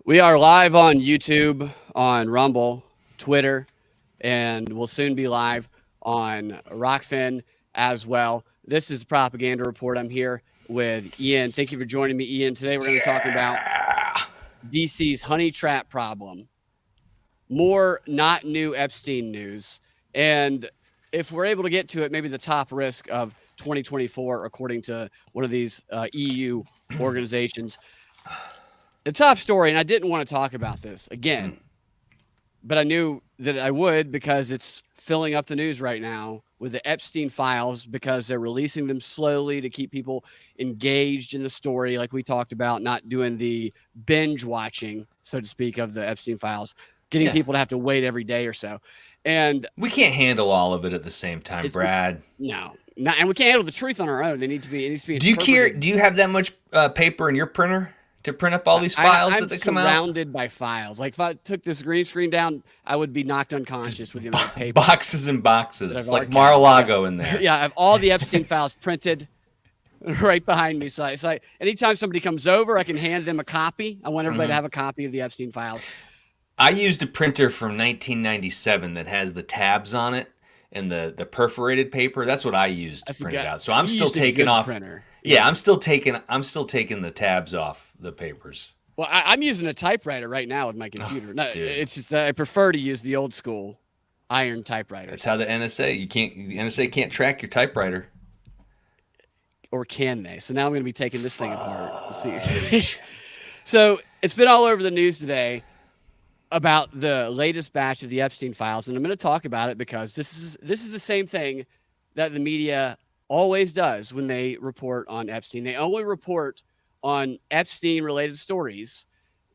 We are live on YouTube, on Rumble, Twitter, and we'll soon be live on Rockfin as well. This is Propaganda Report. I'm here with Ian. Thank you for joining me, Ian. Today we're going to be talking about DC's honey trap problem, more not new Epstein news, and if we're able to get to it, maybe the top risk of 2024, according to one of these EU organizations. The top story, and I didn't want to talk about this again, but I knew that I would because it's filling up the news right now with the Epstein files because they're releasing them slowly to keep people engaged in the story, like we talked about, not doing the binge watching, so to speak, of the Epstein files, getting people to have to wait every day or so. And we can't handle all of it at the same time, Brad. No. And we can't handle the truth on our own. It needs to be Do you have that much paper in your printer to print up all these files that they come out? I'm surrounded by files. Like if I took this green screen down, I would be knocked unconscious with the amount of paper. Boxes and boxes, like Mar-a-Lago in there. Yeah, I have all the Epstein files printed right behind me. So it's like anytime somebody comes over, I can hand them a copy. I want everybody to have a copy of the Epstein files. I used a printer from 1997 that has the tabs on it and the perforated paper. That's what I used to print it out. So I'm still taking off. Printer. Yeah, I'm still taking the tabs off the papers. Well, I'm using a typewriter right now with my computer. No, it's just I prefer to use the old school iron typewriters. That's how the NSA can't track your typewriter. Or can they? So now I'm going to be taking this thing apart. So it's been all over the news today about the latest batch of the Epstein files, and I'm going to talk about it because this is the same thing that the media always does when they report on Epstein. They only report on Epstein-related stories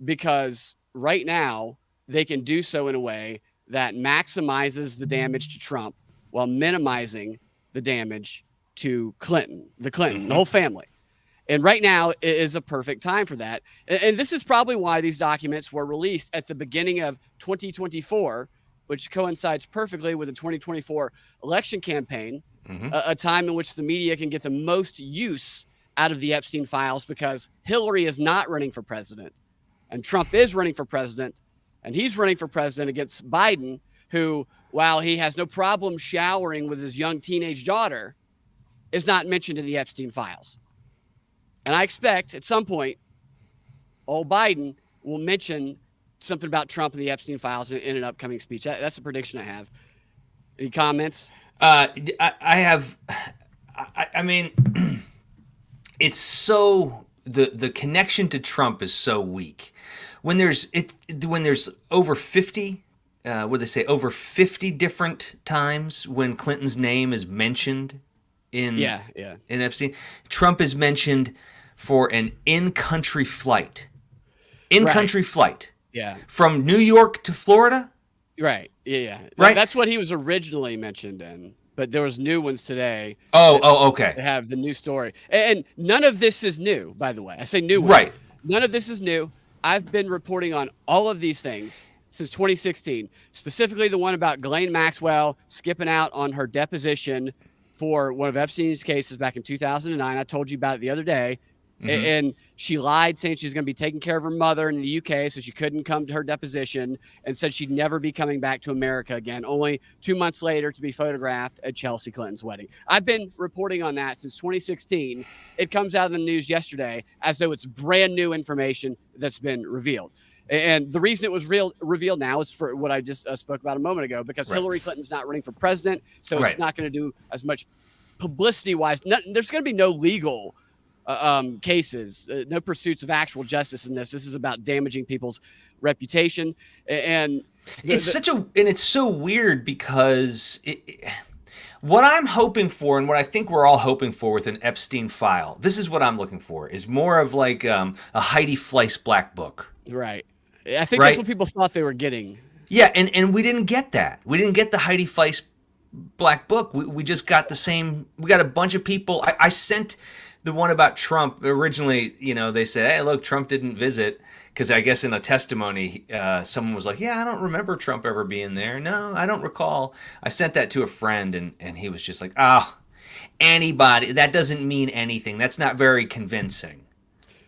because right now they can do so in a way that maximizes the damage to Trump while minimizing the damage to the whole family. And right now is a perfect time for that. And this is probably why these documents were released at the beginning of 2024, which coincides perfectly with the 2024 election campaign, a time in which the media can get the most use out of the Epstein files because Hillary is not running for president and Trump is running for president, and he's running for president against Biden, who, while he has no problem showering with his young teenage daughter, is not mentioned in the Epstein files. And I expect at some point, old Biden will mention something about Trump and the Epstein files in an upcoming speech. That's the prediction I have. Any comments? I mean, it's so the connection to Trump is so weak. When there's over 50, over 50 different times when Clinton's name is mentioned in Epstein, Trump is mentioned for an in-country flight. In-country flight. Yeah. From New York to Florida? Right. Yeah. Right. That's what he was originally mentioned in. But there was new ones today. Okay. They have the new story. And none of this is new, by the way. I say new ones. Right. None of this is new. I've been reporting on all of these things since 2016, specifically the one about Ghislaine Maxwell skipping out on her deposition for one of Epstein's cases back in 2009. I told you about it the other day. And she lied, saying she was going to be taking care of her mother in the UK, so she couldn't come to her deposition, and said she'd never be coming back to America again, only 2 months later to be photographed at Chelsea Clinton's wedding. I've been reporting on that since 2016. It comes out of the news yesterday as though it's brand new information that's been revealed. And the reason it was revealed now is for what I just spoke about a moment ago, because Hillary Clinton's not running for president, so it's not going to do as much publicity-wise. There's going to be no legal cases, no pursuits of actual justice in this. This is about damaging people's reputation, and it's so weird because what I'm hoping for, and what I think we're all hoping for with an Epstein file, this is what I'm looking for, is more of like a Heidi Fleiss black book. Right. I think that's what people thought they were getting. Yeah, and we didn't get that. We didn't get the Heidi Fleiss black book. We just got the same. We got a bunch of people. I sent the one about Trump. Originally, they said, hey, look, Trump didn't visit, because I guess in a testimony, someone was like, yeah, I don't remember Trump ever being there. No, I don't recall. I sent that to a friend, and he was just like, anybody, that doesn't mean anything. That's not very convincing.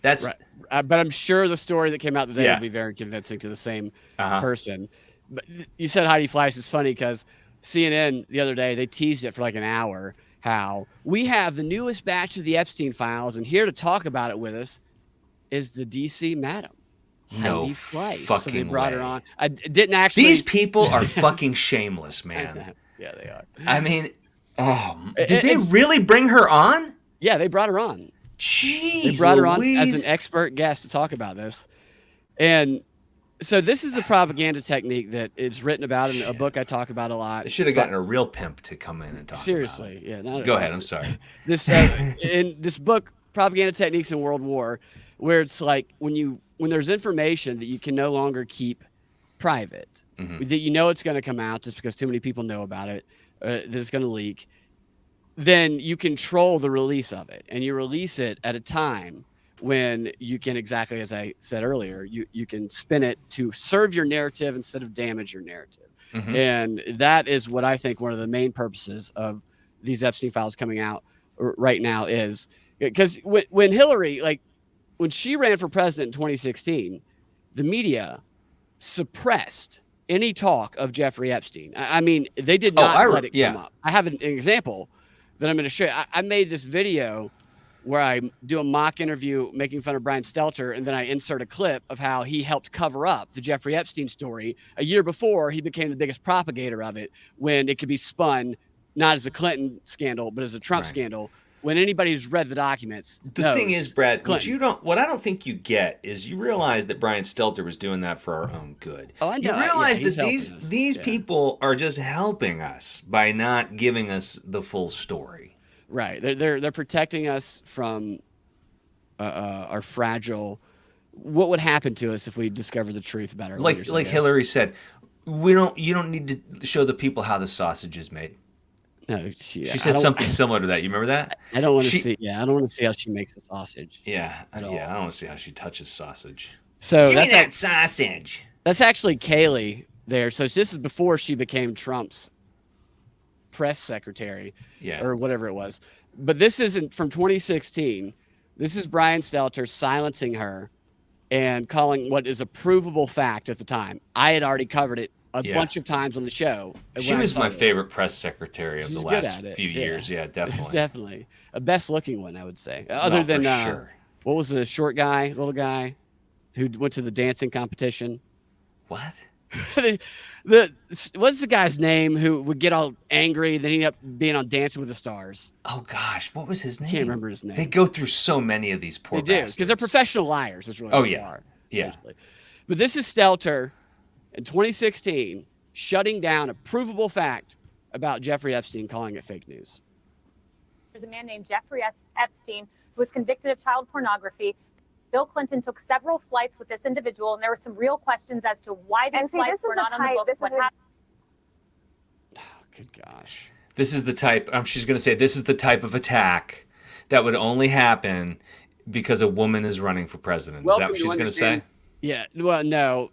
That's But I'm sure the story that came out today Yeah. will be very convincing to the same Uh-huh. person. But you said Heidi Fleiss is funny because CNN the other day, they teased it for like an hour, how we have the newest batch of the Epstein files, and here to talk about it with us is the DC madam, No Heidi Fleiss. So they fucking brought her way. on. I didn't actually. These people are fucking shameless, I man. know. Yeah, they are. I mean, did It- they it's- really bring her on? Yeah, they brought her on. Jeez, They brought her on as Louise. an expert guest to talk about this. And so this is a propaganda technique that is written about in a book I talk about a lot. They should have gotten a real pimp to come in and talk Seriously, about it. yeah. Not Go ahead, I'm sorry. This in this book, Propaganda Techniques in World War, where it's like when there's information that you can no longer keep private, that you know it's going to come out just because too many people know about it, that it's going to leak, then you control the release of it, and you release it at a time when you can, exactly as I said earlier, you can spin it to serve your narrative instead of damage your narrative. And that is what I think one of the main purposes of these Epstein files coming out right now is, because when Hillary, like when she ran for president in 2016, the media suppressed any talk of Jeffrey Epstein. I mean, they did not let it come up. I have an example that I'm going to show you. I made this video where I do a mock interview making fun of Brian Stelter, and then I insert a clip of how he helped cover up the Jeffrey Epstein story a year before he became the biggest propagator of it, when it could be spun not as a Clinton scandal, but as a Trump scandal. When anybody who's read the documents, the thing is, Brad, Clinton. what I don't think you get is you realize that Brian Stelter was doing that for our own good. Oh, I know. You realize he's that helping us. these people are just helping us by not giving us the full story. Right. They're protecting us from our fragile. What would happen to us if we discover the truth about our leaders? Like Hillary said, you don't need to show the people how the sausage is made. No, she said something similar to that. You remember that? I don't want to see. Yeah, I don't want to see how she makes the sausage. Yeah, I don't want to see how she touches sausage. So give me that sausage. That's actually Kaylee there. So this is before she became Trump's press secretary, or whatever it was. But this isn't from 2016. This is Brian Stelter silencing her and calling what is a provable fact at the time. I had already covered it a bunch of times on the show. She was my favorite press secretary of the last few years. Yeah, definitely. Definitely. A best looking one, I would say. Other than, what was the short guy, little guy who went to the dancing competition? What? What's the guy's name who would get all angry, then he'd end up being on Dancing with the Stars? Oh gosh, what was his name? Can't remember his name. They go through so many of these poor bastards. Because they're professional liars. That's really what they are. Essentially. But this is Stelter in 2016 shutting down a provable fact about Jeffrey Epstein, calling it fake news. There's a man named Jeffrey Epstein who was convicted of child pornography. Bill Clinton took several flights with this individual, and there were some real questions as to why these flights were not on the books. What happened? Oh, good gosh. This is the type, she's going to say, this is the type of attack that would only happen because a woman is running for president. Is that what she's going to say? Yeah. Well, no.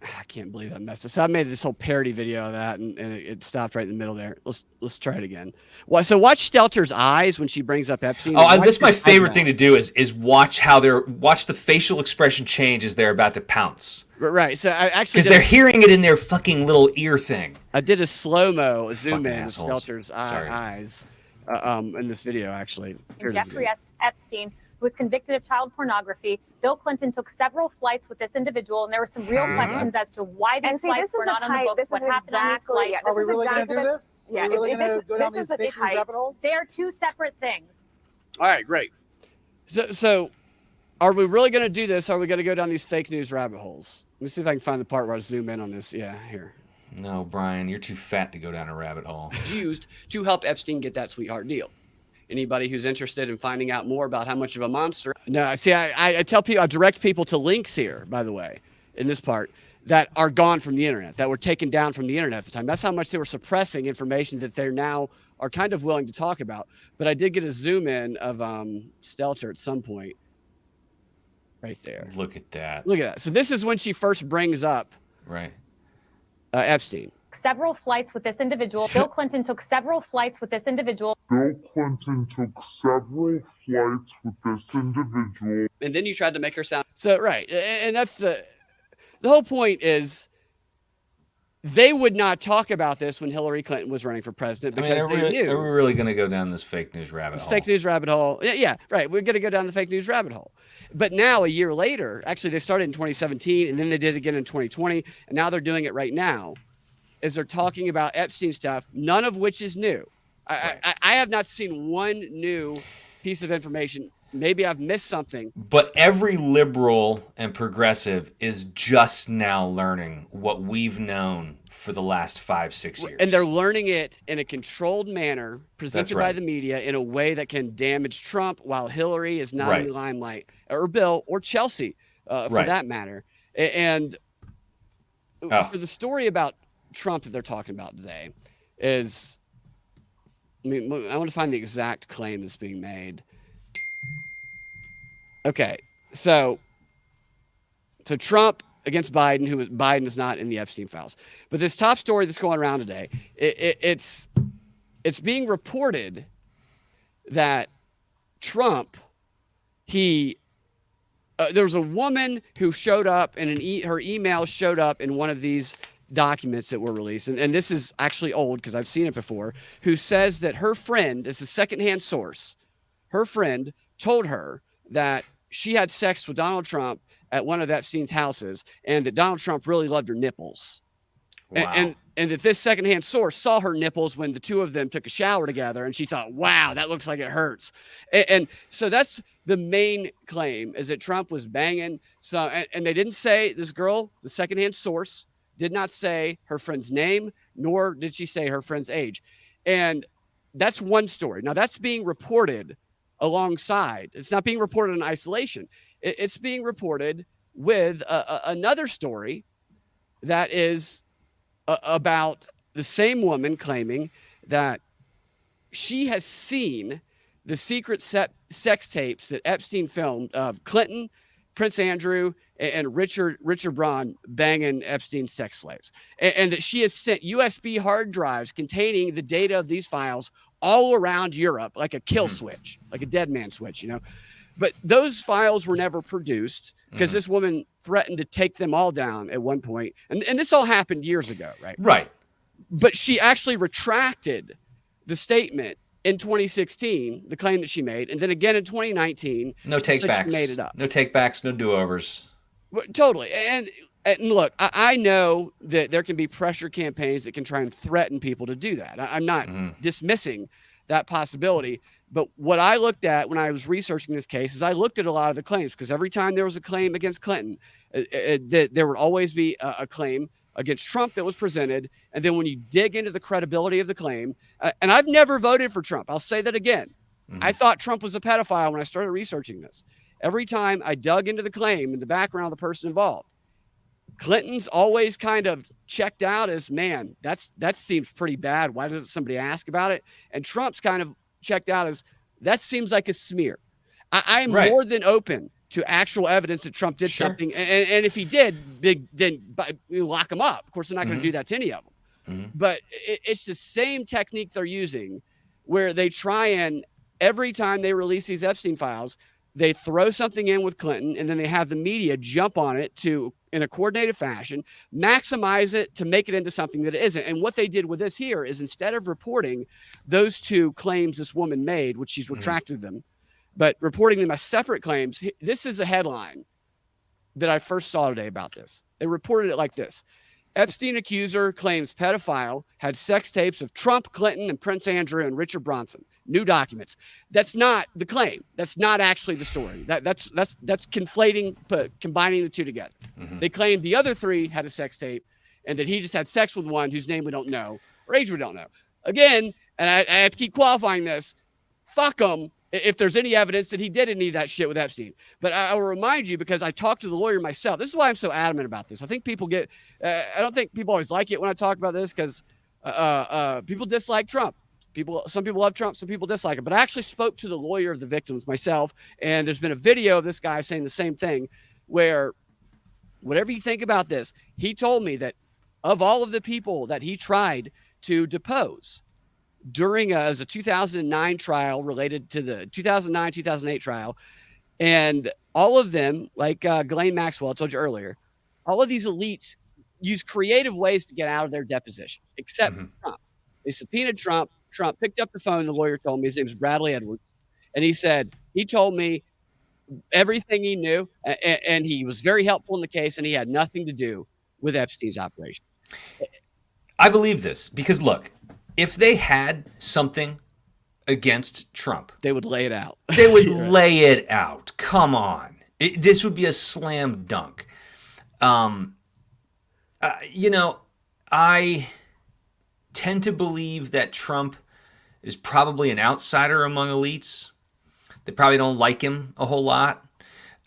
I can't believe that messed up. So I made this whole parody video of that, and it stopped right in the middle there. Let's try it again. Well, so watch Stelter's eyes when she brings up Epstein. That's my favorite thing to do is watch watch the facial expression change as they're about to pounce. Right. So I actually, because they're hearing it in their fucking little ear thing. I did a slow-mo zoom Fucking in with assholes. Stelter's eyes in this video, actually. Jeffrey Epstein, who was convicted of child pornography. Bill Clinton took several flights with this individual, and there were some real questions as to why these flights were not on the books, what happened on these flights. Are we really going to do this? Are we really going to go down these fake news rabbit holes? They are two separate things. All right, great. So are we really going to do this? Or are we going to go down these fake news rabbit holes? Let me see if I can find the part where I zoom in on this. Yeah, here. No, Brian, you're too fat to go down a rabbit hole. Used to help Epstein get that sweetheart deal. Anybody who's interested in finding out more about how much of a monster. No, see, I tell people, I direct people to links here, by the way, in this part, that are gone from the internet, that were taken down from the internet at the time. That's how much they were suppressing information that they're now are kind of willing to talk about. But I did get a zoom in of Stelter at some point. Right there. Look at that. Look at that. So this is when she first brings up right Epstein. several flights with this individual. Bill Clinton took several flights with this individual. And then you tried to make her sound so right. And that's the whole point is they would not talk about this when Hillary Clinton was running for president because they knew. Are we really going to go down this fake news rabbit hole? Fake news rabbit hole. Yeah, right. We're going to go down the fake news rabbit hole. But now, a year later, actually, they started in 2017, and then they did it again in 2020, and now they're doing it right now, is they're talking about Epstein stuff, none of which is new. I have not seen one new piece of information. Maybe I've missed something. But every liberal and progressive is just now learning what we've known for the last 5-6 years. And they're learning it in a controlled manner, presented by the media in a way that can damage Trump while Hillary is not in the limelight, or Bill, or Chelsea, for that matter. And so the story about Trump that they're talking about today is, I want to find the exact claim that's being made. Okay, so Trump against Biden, Biden is not in the Epstein files. But this top story that's going around today, it's being reported that Trump, there was a woman who showed up, and her email showed up in one of these documents that were released, and this is actually old because I've seen it before, who says that her friend, this is a secondhand source, her friend told her that she had sex with Donald Trump at one of Epstein's houses, and that Donald Trump really loved her nipples. Wow. And that this secondhand source saw her nipples when the two of them took a shower together, and she thought, wow, that looks like it hurts. And so that's the main claim, is that Trump was banging. And they didn't say, this girl, the secondhand source, did not say her friend's name, nor did she say her friend's age. And that's one story. Now, that's being reported alongside. It's not being reported in isolation. It's being reported with another story that is about the same woman claiming that she has seen the secret sex tapes that Epstein filmed of Clinton, Prince Andrew, and Richard Braun banging Epstein's sex slaves. And that she has sent USB hard drives containing the data of these files all around Europe, like a kill switch, like a dead man switch, But those files were never produced because this woman threatened to take them all down at one point. And this all happened years ago, right? Right. But she actually retracted the statement in 2016, the claim that she made. And then again in 2019, no takebacks. She made it up. No takebacks, no do-overs. Totally. And look, I know that there can be pressure campaigns that can try and threaten people to do that. I'm not dismissing that possibility. But what I looked at when I was researching this case is I looked at a lot of the claims, because every time there was a claim against Clinton, there would always be a claim against Trump that was presented. And then when you dig into the credibility of the claim, and I've never voted for Trump. I'll say that again. I thought Trump was a pedophile when I started researching this. Every time I dug into the claim and the background of the person involved, Clinton's always kind of checked out as, man, that seems pretty bad. Why doesn't somebody ask about it? And Trump's kind of checked out as, that seems like a smear. I'm more than open to actual evidence that Trump did something. And if he did, then lock him up. Of course, they're not going to do that to any of them. But it's the same technique they're using, where they try and every time they release these Epstein files, they throw something in with Clinton, and then they have the media jump on it in a coordinated fashion, maximize it to make it into something that it isn't. And what they did with this here is, instead of reporting those two claims this woman made, which she's retracted them, but reporting them as separate claims, this is a headline that I first saw today about this. They reported it like this: Epstein accuser claims pedophile had sex tapes of Trump, Clinton, and Prince Andrew and Richard Branson. New documents. That's not the claim. That's not actually the story. That's conflating, combining the two together. They claimed the other three had a sex tape, and that he just had sex with one whose name we don't know or age we don't know. Again, and I have to keep qualifying this, fuck them if there's any evidence that he did any of that shit with Epstein. But I will remind you, because I talked to the lawyer myself. This is why I'm so adamant about this. I think people I don't think people always like it when I talk about this, because people dislike Trump. Some people love Trump, some people dislike him. But I actually spoke to the lawyer of the victims myself, and there's been a video of this guy saying the same thing, where whatever you think about this, he told me that of all of the people that he tried to depose during a 2009 trial related to the 2009-2008 trial. And all of them, like Ghislaine Maxwell, I told you earlier, all of these elites use creative ways to get out of their deposition, except Trump. They subpoenaed Trump. Trump picked up the phone. The lawyer told me, his name is Bradley Edwards. And he said, he told me everything he knew, and he was very helpful in the case, and he had nothing to do with Epstein's operation. I believe this because, look, if they had something against Trump, they would lay it out. They would lay it out. Come on. This would be a slam dunk. I tend to believe that Trump is probably an outsider among elites. They probably don't like him a whole lot,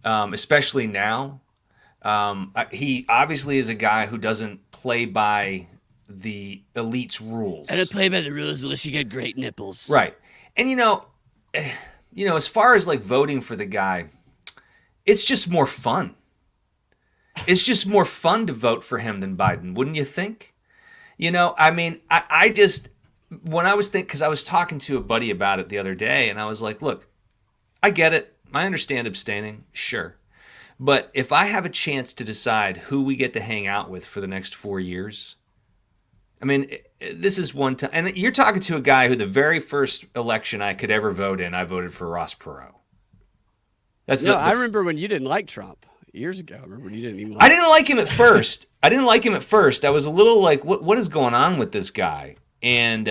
especially now. He obviously is a guy who doesn't play by the elite's rules. I don't play by the rules unless you get great nipples. Right. And, as far as like voting for the guy, it's just more fun. It's just more fun to vote for him than Biden, wouldn't you think? I just, when I was because I was talking to a buddy about it the other day, and I was like, look, I get it. I understand abstaining, sure. But if I have a chance to decide who we get to hang out with for the next 4 years, I mean, this is one time. And you're talking to a guy who the very first election I could ever vote in, I voted for Ross Perot. I remember when you didn't like Trump years ago. I remember when you didn't even I didn't like him at first. I was a little like, what is going on with this guy? And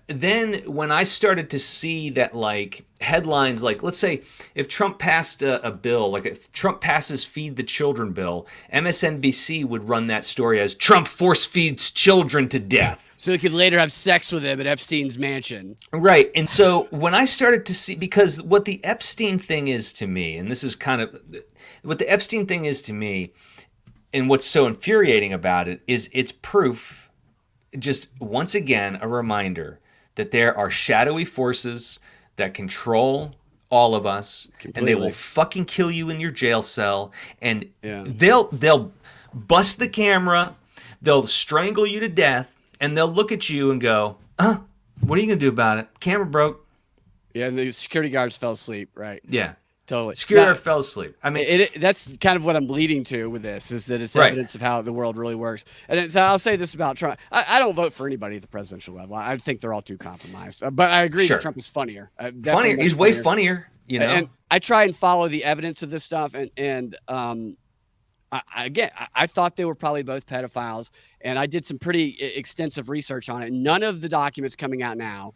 then when I started to see that, like, headlines, like, let's say if Trump passed a bill, like if Trump passes Feed the Children bill, MSNBC would run that story as Trump force feeds children to death. So he could later have sex with him at Epstein's mansion. Right. And so when I started to see, because what the Epstein thing is to me, and this is kind of what the Epstein thing is to me, and what's so infuriating about it is it's proof, just once again, a reminder that there are shadowy forces that control all of us. Completely. And they will fucking kill you in your jail cell, and they'll bust the camera, they'll strangle you to death, and they'll look at you and go, what are you going to do about it? Camera broke. Yeah, and the security guards fell asleep, right? Yeah. Totally. Security guard fell asleep. I mean, that's kind of what I'm leading to with this, is that it's evidence of how the world really works. And so I'll say this about Trump. I don't vote for anybody at the presidential level. I think they're all too compromised. But I agree that Trump is funnier. Funnier. He's way funnier, And I try and follow the evidence of this stuff. And I thought they were probably both pedophiles. And I did some pretty extensive research on it. None of the documents coming out now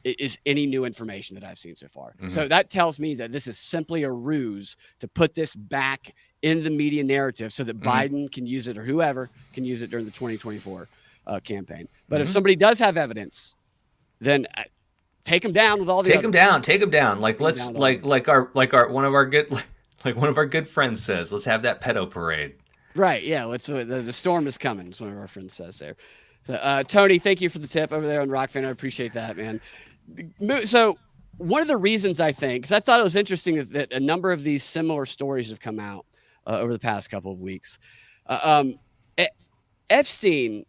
is any new information that I've seen so far. Mm-hmm. So that tells me that this is simply a ruse to put this back in the media narrative so that Biden can use it, or whoever can use it during the 2024 campaign. But if somebody does have evidence, then take them down with all the Take them down. Like let's like our one of our good friends says, let's have that pedo parade. Right. Yeah. Let's. The storm is coming. As one of our friends says there. Tony, thank you for the tip over there on Rockfin. I appreciate that, man. So one of the reasons I think, because I thought it was interesting that a number of these similar stories have come out over the past couple of weeks. Epstein,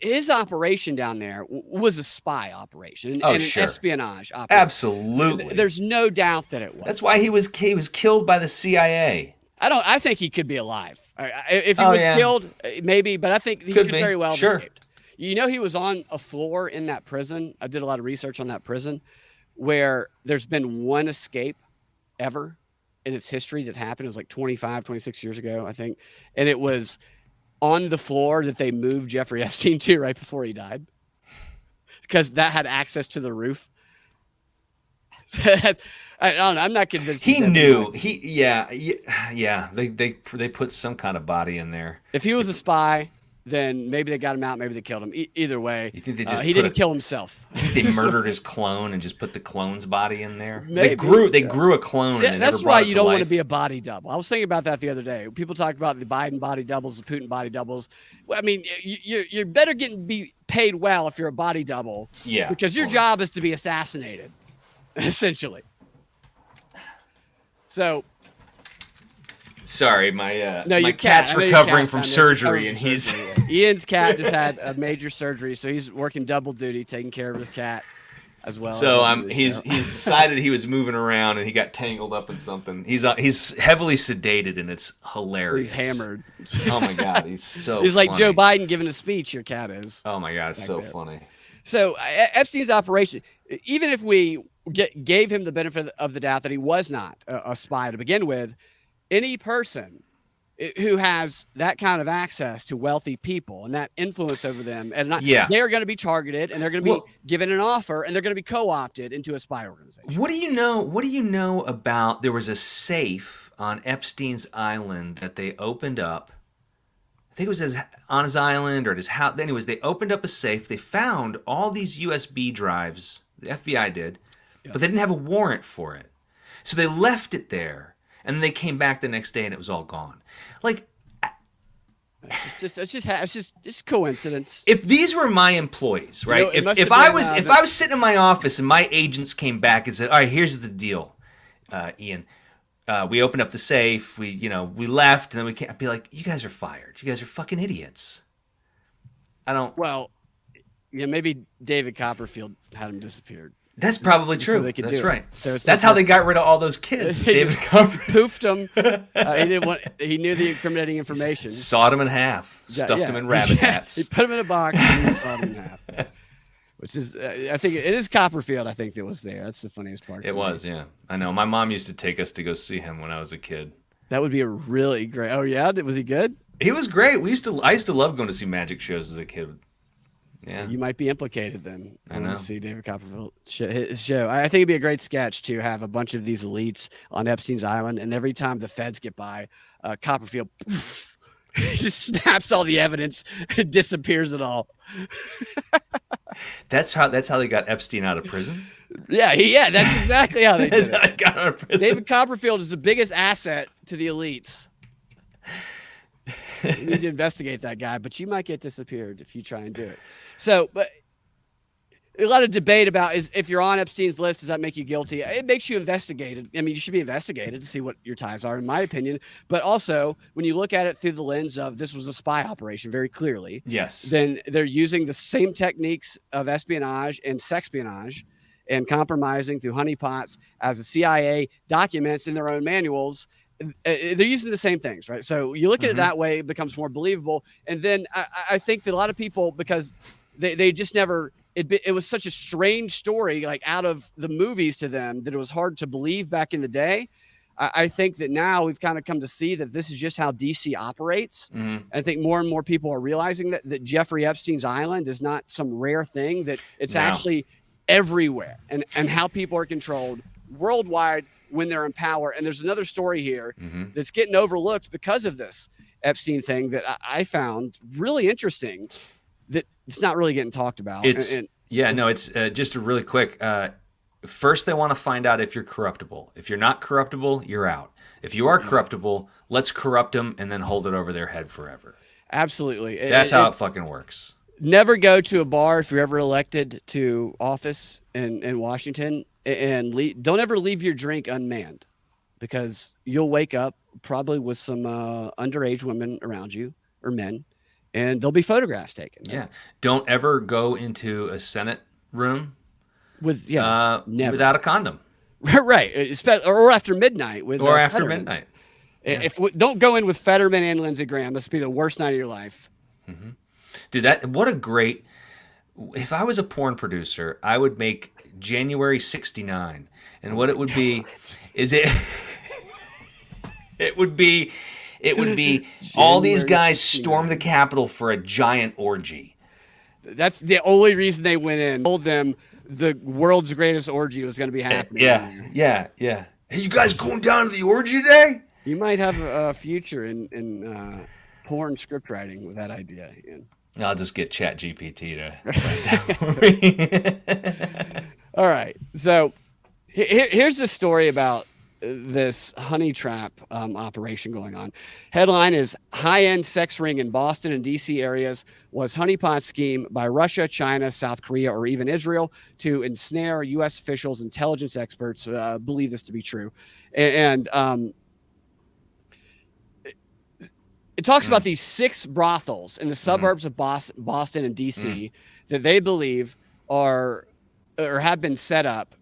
his operation down there was a spy operation and an espionage operation. Absolutely. There's no doubt that it was. That's why he was killed by the CIA. I think he could be alive. If he was killed, maybe, but I think he could very well have escaped. He was on a floor in that prison. I did a lot of research on that prison, where there's been one escape ever in its history that happened. It was like 25, 26 years ago, I think. And it was on the floor that they moved Jeffrey Epstein to right before he died, because that had access to the roof. I don't know. I'm not convinced. He knew. They put some kind of body in there. If he was a spy, then maybe they got him out. Maybe they killed him. Either way, you think they just he didn't kill himself. You think they murdered his clone and just put the clone's body in there? Maybe. They grew a clone. See, and that's never why brought you don't want to be a body double. I was thinking about that the other day. People talk about the Biden body doubles, the Putin body doubles. Well, I mean, you're better be paid well if you're a body double. Yeah. Because your job is to be assassinated, essentially. So Sorry, my No, my your cat's I know your recovering cat's from down there surgery, recovering and from he's surgery. Ian's cat just had a major surgery, so he's working double duty, taking care of his cat as well as so I do. he's decided he was moving around and he got tangled up in something. He's heavily sedated and it's So hilarious. he's hammered. Oh my god, he's so. He's like funny. Joe Biden giving a speech. Your cat is. Oh my god, it's back so there. funny. So Epstein's operation, even if we gave him the benefit of the doubt that he was not a spy to begin with, any person who has that kind of access to wealthy people and that influence over them, and they are going to be targeted, and they're going to be given an offer, and they're going to be co-opted into a spy organization. What do you know? What do you know about? There was a safe on Epstein's island that they opened up. I think it was on his island or at his house. Anyways, they opened up a safe. They found all these USB drives. The FBI did, but they didn't have a warrant for it, so they left it there. And then they came back the next day, and it was all gone. Like, it's just coincidence. If these were my employees, right? If I was sitting in my office and my agents came back and said, "All right, here's the deal, Ian. We opened up the safe. We left, and then we can't." I'd be like, "You guys are fired. You guys are fucking idiots." I don't. Well, maybe David Copperfield had him disappeared. That's probably true. That's right. So that's how they got rid of all those kids. David Copperfield poofed them. He knew the incriminating information. Sawed them in half. Stuffed them in rabbit hats. He put them in a box and he sawed them in half. Which is, I think it is Copperfield. I think that was there. That's the funniest part. It was, yeah. I know. My mom used to take us to go see him when I was a kid. That would be a really great. Oh yeah, was he good? He was great. I used to love going to see magic shows as a kid. Yeah, you might be implicated then. I know. To see David Copperfield his show. I think it'd be a great sketch to have a bunch of these elites on Epstein's island, and every time the feds get by, Copperfield just snaps all the evidence and disappears it all. That's how they got Epstein out of prison. Yeah, that's exactly how they did it. Got out of prison. David Copperfield is the biggest asset to the elites. You need to investigate that guy, but you might get disappeared if you try and do it. So, but a lot of debate about is if you're on Epstein's list, does that make you guilty? It makes you investigated. I mean, you should be investigated to see what your ties are, in my opinion. But also, when you look at it through the lens of this was a spy operation, very clearly, yes, then they're using the same techniques of espionage and sexpionage and compromising through honeypots as the CIA documents in their own manuals. They're using the same things, right? So you look at it that way, it becomes more believable. And then I think that a lot of people, because they just never, it was such a strange story, like out of the movies to them, that it was hard to believe back in the day. I think that now we've kind of come to see that this is just how DC operates. And I think more and more people are realizing that Jeffrey Epstein's island is not some rare thing, that it's actually everywhere, and how people are controlled worldwide when they're in power. And there's another story here that's getting overlooked because of this Epstein thing that I found really interesting, that it's not really getting talked about. It's just a really quick. First, they want to find out if you're corruptible. If you're not corruptible, you're out. If you are corruptible, let's corrupt them and then hold it over their head forever. Absolutely. That's how it fucking works. Never go to a bar if you're ever elected to office in Washington, and don't ever leave your drink unmanned, because you'll wake up probably with some underage women around you, or men, and there'll be photographs taken. Yeah. Don't ever go into a Senate room without a condom. Right. Or after midnight. After midnight. Don't go in with Fetterman and Lindsey Graham. This will be the worst night of your life. Mm-hmm. Dude, if I was a porn producer, I would make January 69. And what it would be is it would be all these guys storm the Capitol for a giant orgy. That's the only reason they went in. Told them the world's greatest orgy was going to be happening. Yeah. Hey, you guys going down to the orgy today? You might have a future in porn script writing with that idea, Ian. I'll just get ChatGPT to write that for me. All right. So here's the story about this honey trap operation going on. Headline is high-end sex ring in Boston and D.C. areas was honeypot scheme by Russia, China, South Korea, or even Israel to ensnare U.S. officials. Intelligence experts believe this to be true. And it talks about these 6 brothels in the suburbs of Boston and DC that they believe are or have been set up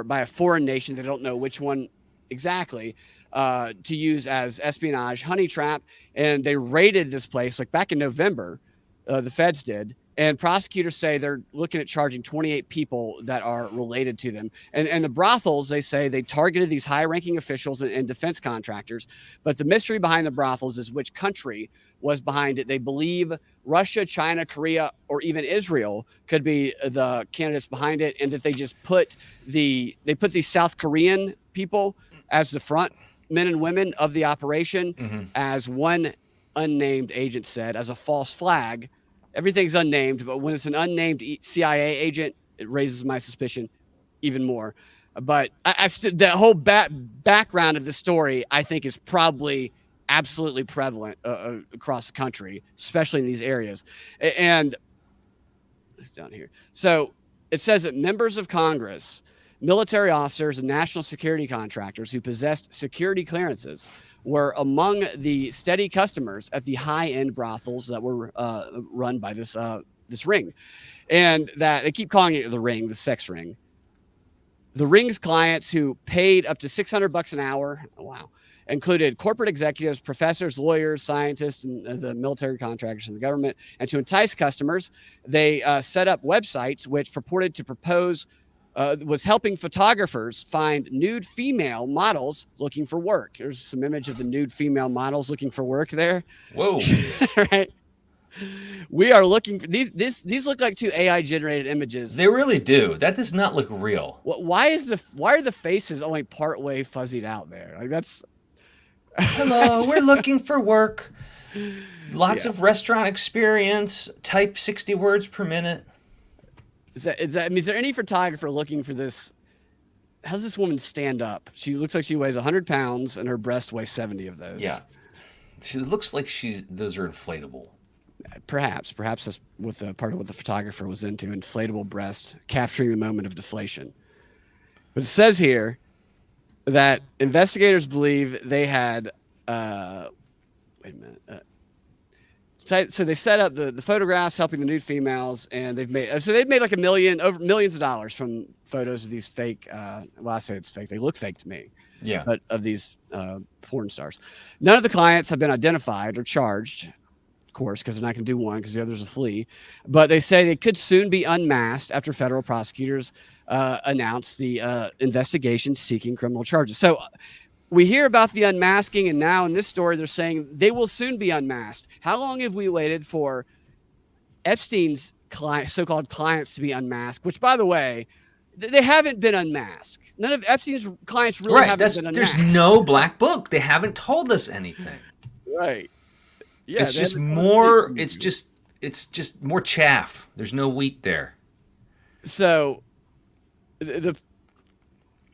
by a foreign nation. They don't know which one exactly, to use as espionage, honey trap. And they raided this place like back in November, the feds did. And prosecutors say they're looking at charging 28 people that are related to them. And the brothels, they say they targeted these high-ranking officials and defense contractors. But the mystery behind the brothels is which country was behind it. They believe Russia, China, Korea, or even Israel could be the candidates behind it, and that they just put these South Korean people as the front men and women of the operation, as one unnamed agent said, as a false flag. Everything's unnamed, but when it's an unnamed CIA agent, it raises my suspicion even more. But the whole background of the story, I think, is probably absolutely prevalent across the country, especially in these areas. And it's down here. So it says that members of Congress, military officers, and national security contractors who possessed security clearances were among the steady customers at the high-end brothels that were run by this ring. And that they keep calling it the ring, the sex ring. The ring's clients, who paid up to $600 an hour, included corporate executives, professors, lawyers, scientists, and the military contractors in the government. And to entice customers, they set up websites which purported to was helping photographers find nude female models looking for work. There's some image of the nude female models looking for work there. Whoa. Right. We are looking for these look like 2 AI generated images. They really do. That does not look real. Why are the faces only part way fuzzied out there? Like that's Hello, we're looking for work. Lots of restaurant experience. Type 60 words per minute. Is there any photographer looking for this? How does this woman stand up? She looks like she weighs 100 pounds and her breast weighs 70 of those. Yeah. She looks like those are inflatable. Perhaps that's part of what the photographer was into, inflatable breasts, capturing the moment of deflation. But it says here that investigators believe they had, wait a minute. So they set up the photographs helping the nude females, and they've made like millions of dollars from photos of these fake. I say it's fake. They look fake to me. Yeah. But of these porn stars, none of the clients have been identified or charged, of course, because they're not going to do one because the others will flee. But they say they could soon be unmasked after federal prosecutors announce the investigation seeking criminal charges. So we hear about the unmasking, and now in this story, they're saying they will soon be unmasked. How long have we waited for Epstein's so-called clients to be unmasked? Which, by the way, they haven't been unmasked. None of Epstein's clients really haven't been unmasked. There's no black book. They haven't told us anything. Right. Yeah. It's just more. It's just more chaff. There's no wheat there. So, it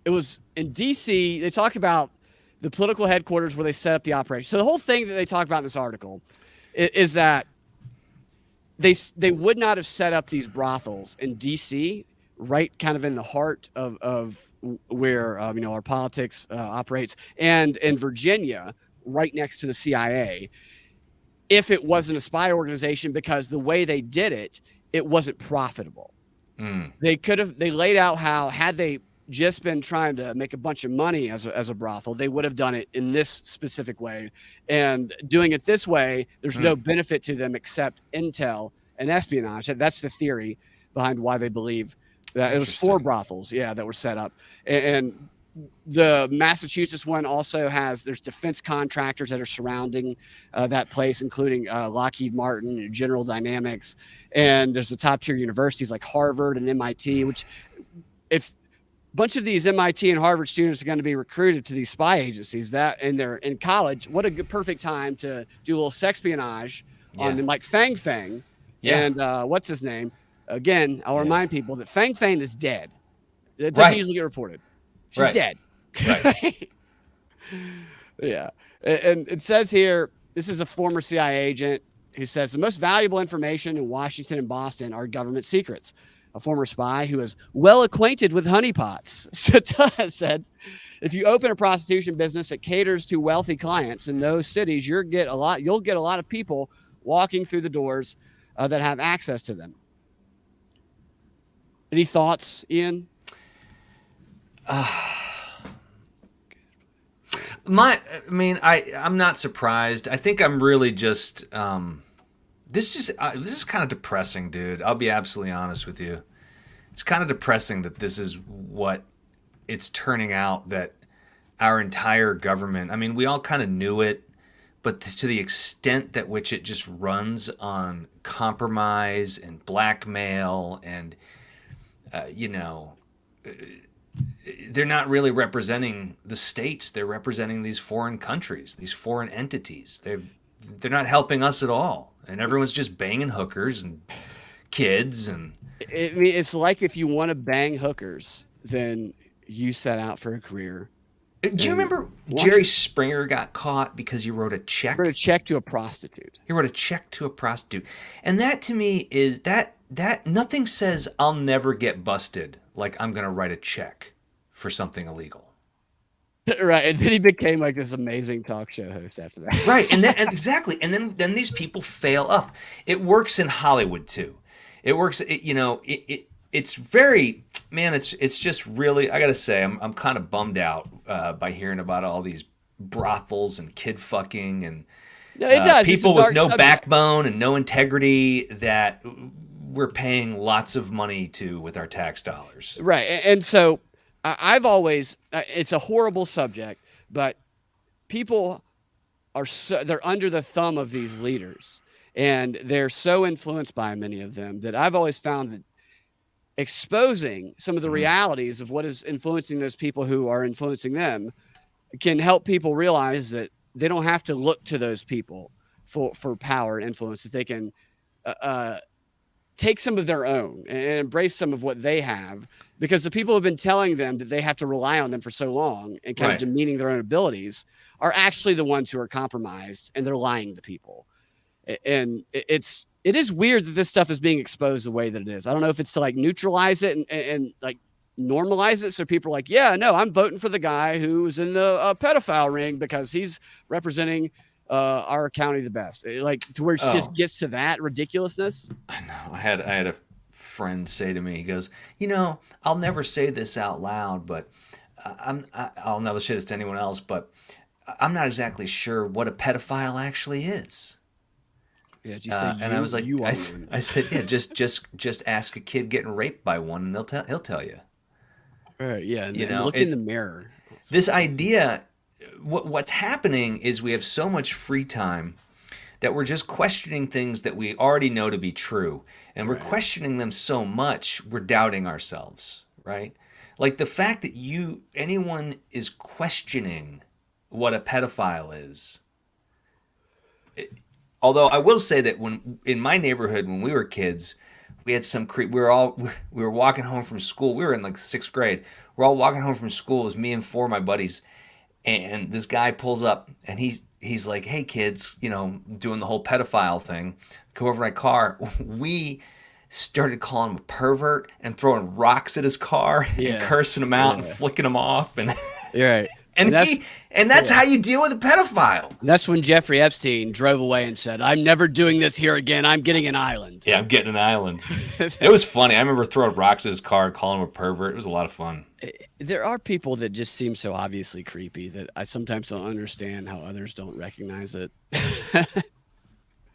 was in D.C. They talk about the political headquarters where they set up the operation. So the whole thing that they talk about in this article is that they would not have set up these brothels in D.C., right kind of in the heart of where our politics operates, and in Virginia, right next to the CIA, if it wasn't a spy organization, because the way they did it, it wasn't profitable. They laid out how, had they just been trying to make a bunch of money as a brothel, they would have done it in this specific way. And doing it this way, there's no benefit to them except intel and espionage. That's the theory behind why they believe that it was 4 brothels, that were set up. And the Massachusetts one also there's defense contractors that are surrounding that place, including Lockheed Martin, General Dynamics, and there's the top tier universities like Harvard and MIT, which if bunch of these MIT and Harvard students are going to be recruited to these spy agencies and they're in college, what a good perfect time to do a little sexpionage on them, like Fang Fang and what's his name? Again, I'll remind people that Fang Fang is dead. It doesn't usually get reported. She's dead. Right. Yeah. And it says here, this is a former CIA agent who says the most valuable information in Washington and Boston are government secrets. a former spy who is well acquainted with honeypots, said, if you open a prostitution business that caters to wealthy clients in those cities, you'll get a lot of people walking through the doors that have access to them. Any thoughts, Ian? I'm not surprised. I think I'm really just this is kind of depressing, dude. I'll be absolutely honest with you. It's kind of depressing that this is what it's turning out, that our entire government, I mean, we all kind of knew it, but to the extent that which it just runs on compromise and blackmail and they're not really representing the states. They're representing these foreign countries, these foreign entities. They're not helping us at all. And everyone's just banging hookers and kids. And it's like, if you want to bang hookers, then you set out for a career. Do you remember Jerry Springer got caught because he wrote a check? He wrote a check to a prostitute. And that to me is that nothing says I'll never get busted like I'm going to write a check for something illegal. Right, and then he became like this amazing talk show host after that. Right, and exactly, and then these people fail up. It works in Hollywood too. It works. It's very, man. It's just really. I gotta say, I'm kind of bummed out by hearing about all these brothels and kid fucking and people with no backbone and no integrity that we're paying lots of money to with our tax dollars. Right, and so. I've always, it's a horrible subject, but people they're under the thumb of these leaders, and they're so influenced by many of them that I've always found that exposing some of the realities of what is influencing those people who are influencing them can help people realize that they don't have to look to those people for power and influence, that they can take some of their own and embrace some of what they have, because the people who have been telling them that they have to rely on them for so long and kind of demeaning their own abilities are actually the ones who are compromised, and they're lying to people. And it is weird that this stuff is being exposed the way that it is. I don't know if it's to like neutralize it and like normalize it. So people are like, yeah, no, I'm voting for the guy who's in the pedophile ring because he's representing our county the best, like to where it just gets to that ridiculousness. I know. I had a friend say to me, he goes, I'll never say this out loud, but I'll never say this to anyone else, but I'm not exactly sure what a pedophile actually is. Yeah, did you say and I was like, I said, yeah, just ask a kid getting raped by one, and he'll tell you. Right. Yeah. And look in the mirror. This idea. What's happening is we have so much free time that we're just questioning things that we already know to be true. And we're questioning them so much, we're doubting ourselves, right? Like the fact that anyone is questioning what a pedophile is. Although I will say that when in my neighborhood, when we were kids, we had some creep. We were walking home from school. We were in like 6th grade. We're all walking home from school. It was me and 4 of my buddies. And this guy pulls up, and he's like, hey, kids, doing the whole pedophile thing. Come over to my car. We started calling him a pervert and throwing rocks at his car and cursing him out and flicking him off. And you're right. And that's how you deal with a pedophile. That's when Jeffrey Epstein drove away and said, I'm never doing this here again. I'm getting an island. Yeah, I'm getting an island. It was funny. I remember throwing rocks at his car and calling him a pervert. It was a lot of fun. There are people that just seem so obviously creepy that I sometimes don't understand how others don't recognize it.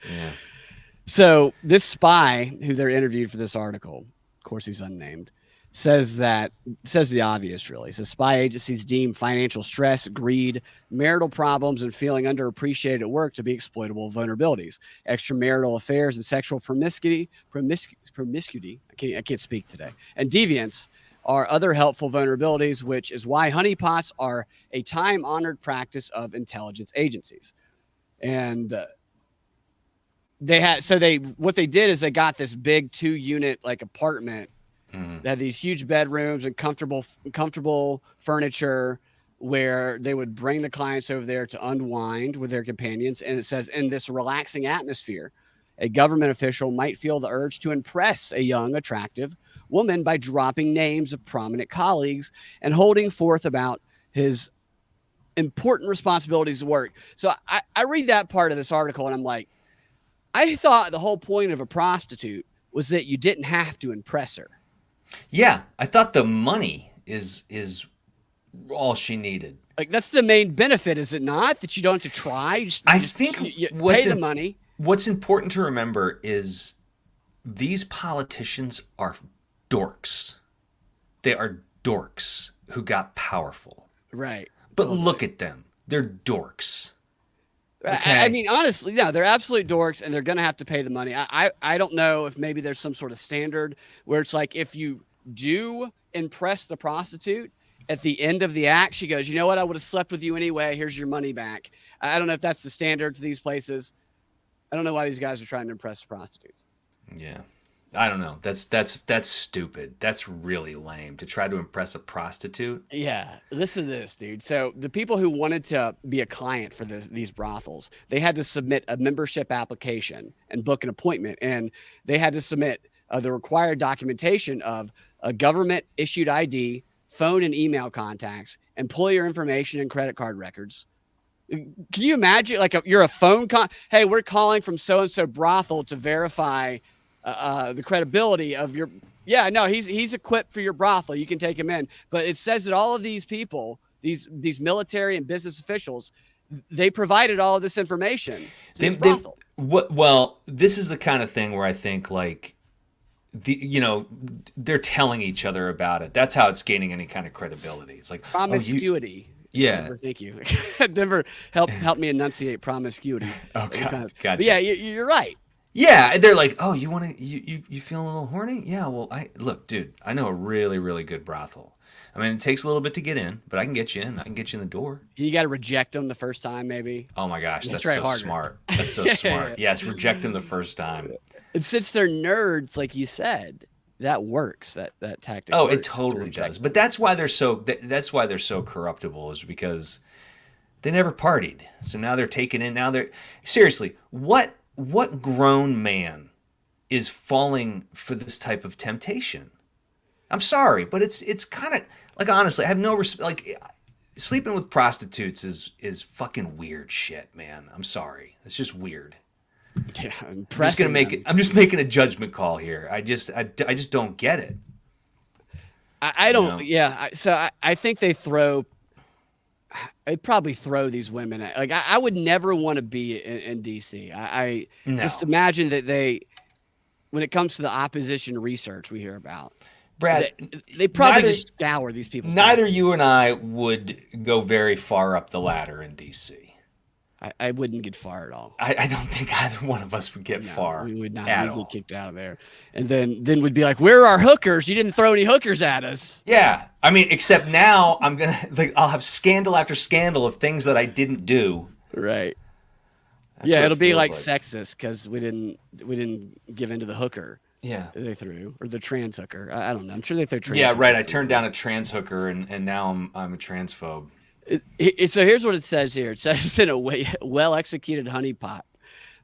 Yeah. So this spy who they're interviewed for this article, of course he's unnamed, says the obvious, really. Says spy agencies deem financial stress, greed, marital problems, and feeling underappreciated at work to be exploitable vulnerabilities. Extramarital affairs and sexual promiscuity, I can't speak today, and deviance are other helpful vulnerabilities, which is why honeypots are a time-honored practice of intelligence agencies. And what they did is they got this big 2-unit like apartment. They had these huge bedrooms and comfortable furniture where they would bring the clients over there to unwind with their companions. And it says, in this relaxing atmosphere, a government official might feel the urge to impress a young, attractive, woman by dropping names of prominent colleagues and holding forth about his important responsibilities at work. So I read that part of this article and I'm like, I thought the whole point of a prostitute was that you didn't have to impress her. Yeah, I thought the money is all she needed. Like, that's the main benefit, is it not? That you don't have to try. I think you pay the money. What's important to remember is these politicians are dorks. They are dorks who got powerful. Right. But look at them. They're dorks. Okay. I mean, honestly, no, they're absolute dorks, and they're going to have to pay the money. I don't know if maybe there's some sort of standard where it's like, if you do impress the prostitute, at the end of the act, she goes, you know what? I would have slept with you anyway. Here's your money back. I don't know if that's the standard to these places. I don't know why these guys are trying to impress the prostitutes. Yeah. I don't know. That's stupid. That's really lame to try to impress a prostitute. Yeah. Listen to this, dude. So the people who wanted to be a client for these brothels, they had to submit a membership application and book an appointment. And they had to submit the required documentation of a government issued ID, phone and email contacts, employer information, and credit card records. Can you imagine, like, you're a phone hey, we're calling from so-and-so brothel to verify the credibility of your, he's equipped for your brothel. You can take him in. But it says that all of these people, these military and business officials, they provided all of this information to this brothel. Well, this is the kind of thing where I think, like, they're telling each other about it. That's how it's gaining any kind of credibility. It's like promiscuity. Yeah. Thank you. Never help me enunciate promiscuity. Okay. Gotcha. But yeah, you're right. Yeah, they're like, oh, you want to, you feeling a little horny? Yeah, well, look, dude, I know a really, really good brothel. I mean, it takes a little bit to get in, but I can get you in. I can get you in the door. You got to reject them the first time, maybe. Oh my gosh, that's so smart. That's so smart. Yes, reject them the first time. And since they're nerds, like you said, that works. That tactic. Oh, works, it totally does. But that's why they're so corruptible, is because they never partied. So now they're taken in. Now they're seriously, what grown man is falling for this type of temptation? I'm sorry, but it's kind of like, honestly, I have no respect. Like, sleeping with prostitutes is fucking weird shit, man. I'm sorry, it's just weird. Yeah, I'm just making a judgment call here. I just don't get it. I don't. You know? Yeah. So I think they'd probably throw these women at, like, I would never want to be in DC. No. Just imagine that when it comes to the opposition research we hear about, Brad, they probably just scour these people. Neither you and I would go very far up the ladder in DC. I wouldn't get far at all. I don't think either one of us would get far. We would not. We'd get kicked out of there. And then we'd be like, where are our hookers? You didn't throw any hookers at us. Yeah. I mean, except now I'll have scandal after scandal of things that I didn't do. Right. Yeah, it'll be like sexist because we didn't give in to the hooker. Yeah. They threw, or the trans hooker. I don't know. I'm sure they threw trans. Yeah, right. I turned down a trans hooker, and now I'm a transphobe. So here's what it says here. It says, in a well-executed honeypot,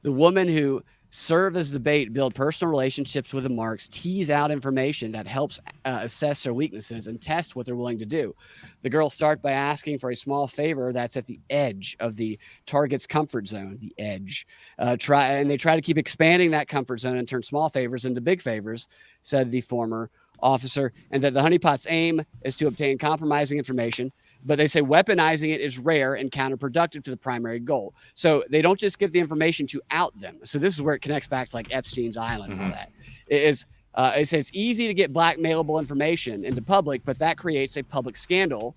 the woman who served as the bait build personal relationships with the marks, tease out information that helps assess their weaknesses and test what they're willing to do. The girls start by asking for a small favor that's at the edge of the target's comfort zone, the edge. They try to keep expanding that comfort zone and turn small favors into big favors, said the former officer, and that the honeypot's aim is to obtain compromising information. But they say weaponizing it is rare and counterproductive to the primary goal. So they don't just get the information to out them. So this is where it connects back to, like, Epstein's Island and all that. It says it's easy to get blackmailable information into public, but that creates a public scandal,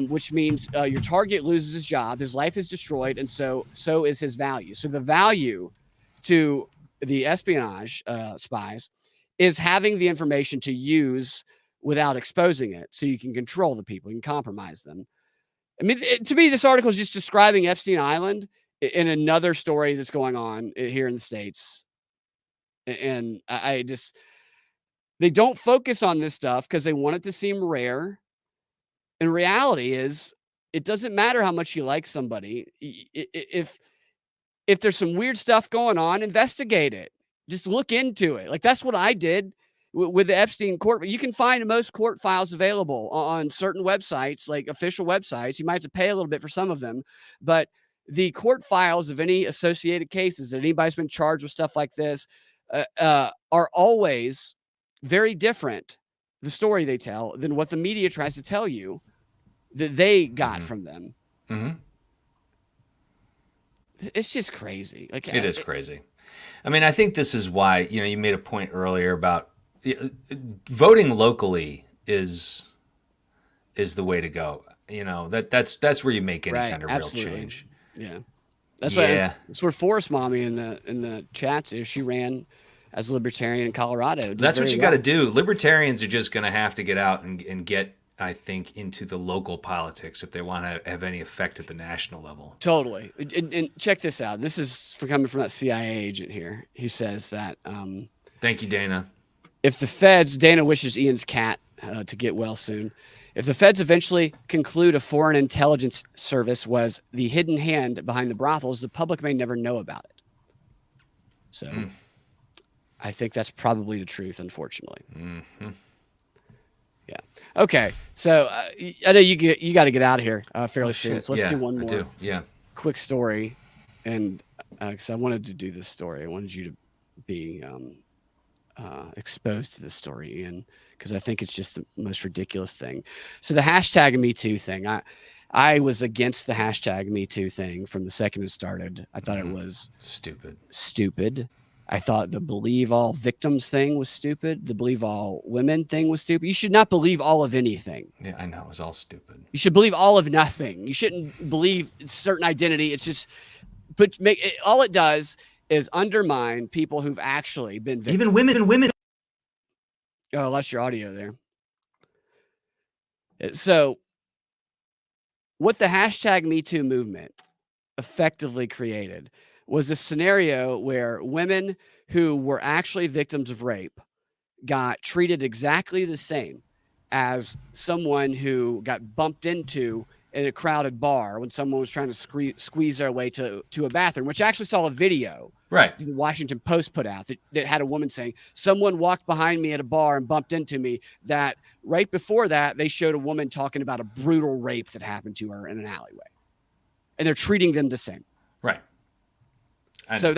which means your target loses his job, his life is destroyed, and so is his value. So the value to the espionage spies is having the information to use without exposing it, so you can control the people, you can compromise them. I mean, to me, this article is just describing Epstein Island in another story that's going on here in the States. And they don't focus on this stuff because they want it to seem rare. And reality is, it doesn't matter how much you like somebody. If there's some weird stuff going on, investigate it. Just look into it. Like, that's what I did. with the Epstein court. You can find most court files available on certain websites, like official websites. You might have to pay a little bit for some of them, but the court files of any associated cases that anybody's been charged with stuff like this are always very different, the story they tell, than what the media tries to tell you that they got from them. It's just crazy. Like, it is crazy. I mean, I think this is why, you made a point earlier about voting locally is the way to go. That's where you make any kind of real change. Yeah. That's where Forest Mommy in the chats is. She ran as a libertarian in Colorado. That's what you got to do. Libertarians are just going to have to get out and get, I think, into the local politics if they want to have any effect at the national level. Totally. And check this out. This is coming from that CIA agent here. He says that. Thank you, Dana. If the feds, Dana wishes Ian's cat to get well soon. If the feds eventually conclude a foreign intelligence service was the hidden hand behind the brothels, the public may never know about it. So I think that's probably the truth, unfortunately. Yeah. Okay. So I know you got to get out of here fairly soon. So let's do one more quick story. And because I wanted to do this story, I wanted you to be exposed to this story, Ian, because I think it's just the most ridiculous thing. So the hashtag Me Too thing, I was against the hashtag Me Too thing from the second it started. I thought it was stupid. I thought the believe all victims thing was stupid. The believe all women thing was stupid. You should not believe all of anything. Yeah, I know. It was all stupid. You should believe all of nothing. You shouldn't believe a certain identity. It's just, but all it does is undermine people who've actually been victims. Even women. Oh, I lost your audio there. So what the hashtag Me Too movement effectively created was a scenario where women who were actually victims of rape got treated exactly the same as someone who got bumped into in a crowded bar when someone was trying to squeeze their way to a bathroom, which I actually saw a video the Washington Post put out that had a woman saying, someone walked behind me at a bar and bumped into me. That right before that, they showed a woman talking about a brutal rape that happened to her in an alleyway. And they're treating them the same. Right. So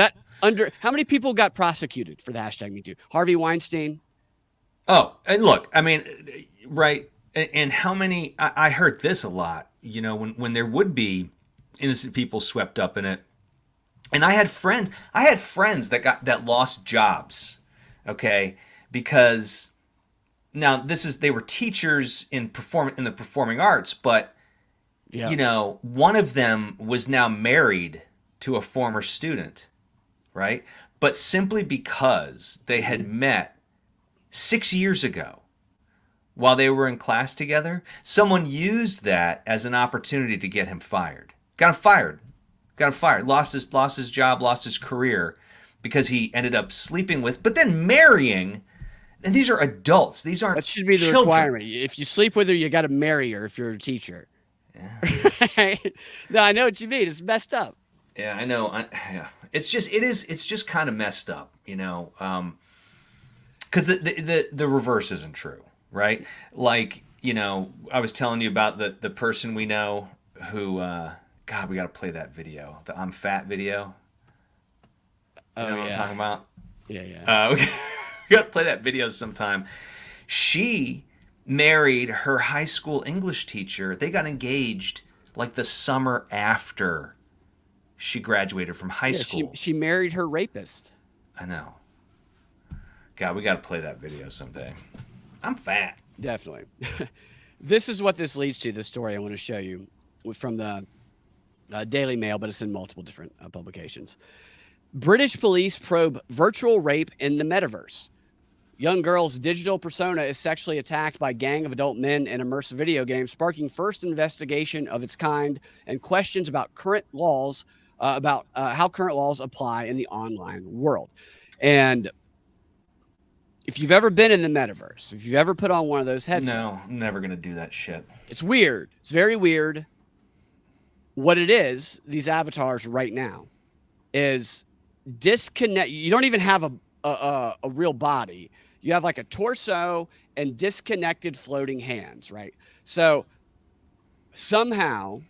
how many people got prosecuted for the hashtag Me Too? Harvey Weinstein. Oh, and look, I mean, right. And how many, I heard this a lot, when there would be innocent people swept up in it. And I had friends that lost jobs. Okay. Because now they were teachers in the performing arts, but one of them was now married to a former student, right? But simply because they had met 6 years ago while they were in class together, someone used that as an opportunity to get him fired. Got him fired. Lost his job, lost his career because he ended up sleeping with, but then marrying. And these are adults. These aren't That should be the children. requirement. If you sleep with her, you got to marry her if you're a teacher. Yeah. No, I know what you mean. It's messed up. Yeah, I know. It's just kind of messed up, because the reverse isn't true, right? Like, I was telling you about the person we know who, God, we got to play that video, the I'm fat video. You know what I'm talking about? Yeah. We got to play that video sometime. She married her high school English teacher. They got engaged like the summer after she graduated from high school. She married her rapist. I know. God, we got to play that video someday. I'm fat. Definitely. This is what this leads to, the story I want to show you from the Daily Mail, but it's in multiple different publications. British police probe virtual rape in the metaverse. Young girl's digital persona is sexually attacked by gang of adult men in immersive video games, sparking first investigation of its kind and questions about current laws, how current laws apply in the online world. And if you've ever been in the metaverse, if you've ever put on one of those headsets. No, I'm never going to do that shit. It's weird. It's very weird. What it is, these avatars right now, is disconnect. You don't even have a real body. you have like a torso and disconnected floating hands, right? So somehow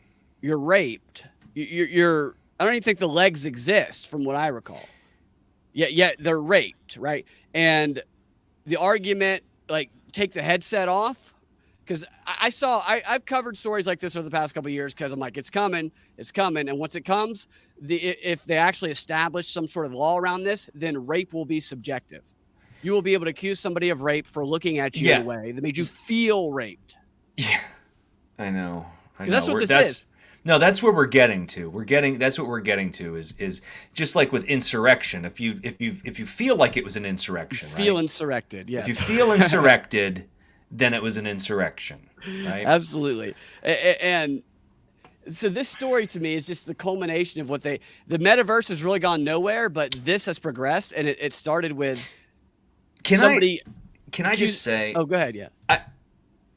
you're raped. You're I don't even think the legs exist from what I recall. Yet they're raped, right? And the argument, like, take the headset off, because I've covered stories like this over the past couple of years, because I'm like, it's coming, and once it comes, if they actually establish some sort of law around this, then rape will be subjective. You will be able to accuse somebody of rape for looking at you in a way that made you feel raped. Yeah, I know. Because that's what this is. No, that's where we're getting to. That's what we're getting to is just like with insurrection. If you feel like it was an insurrection, feel insurrected, yeah. If you feel insurrected, then it was an insurrection, right? Absolutely. And so this story to me is just the culmination of what the metaverse has really gone nowhere, but this has progressed, and it started with Can I just say? Oh, go ahead. Yeah.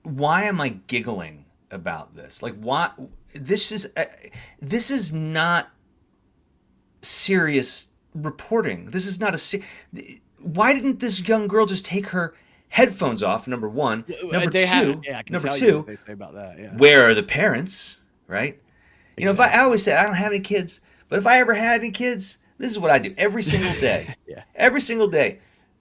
Why am I giggling about this? Like, why? This is not serious reporting. This is not why didn't this young girl just take her headphones off? Number one. Number two. I can number tell two. You what they say about that. Yeah. Where are the parents? Right. Exactly. You know, I always say I don't have any kids, but if I ever had any kids, this is what I do every single day. Yeah. Every single day.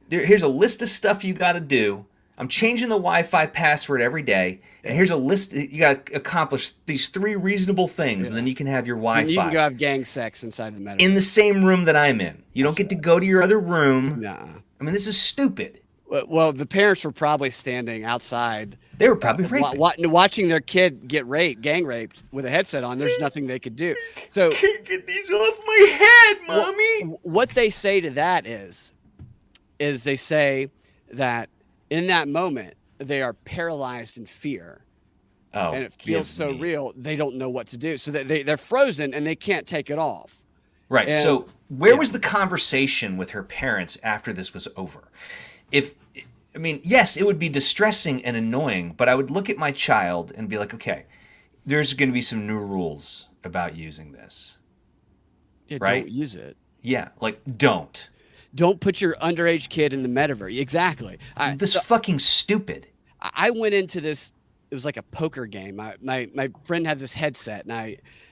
Here's a list of stuff you got to do. I'm changing the Wi-Fi password every day, and here's a list. You got to accomplish these 3 reasonable things, and then you can have your Wi-Fi. And you can go have gang sex inside the metaverse. In the same room that I'm in. You don't get to go to your other room. Nah. I mean, this is stupid. Well, the parents were probably standing outside. They were probably raping. Watching their kid get gang raped with a headset on. There's nothing they could do. So can't get these off my head, Mommy. What they say to that is they say that in that moment, they are paralyzed in fear. Oh, and it feels so real, they don't know what to do. So they're frozen, and they can't take it off. Right. And, so where was the conversation with her parents after this was over? Yes, it would be distressing and annoying, but I would look at my child and be like, okay, there's going to be some new rules about using this. Yeah, right? Don't use it. Yeah, like, don't. Don't put your underage kid in the metaverse. Exactly. Fucking stupid. I went into this. It was like a poker game. My friend had this headset, and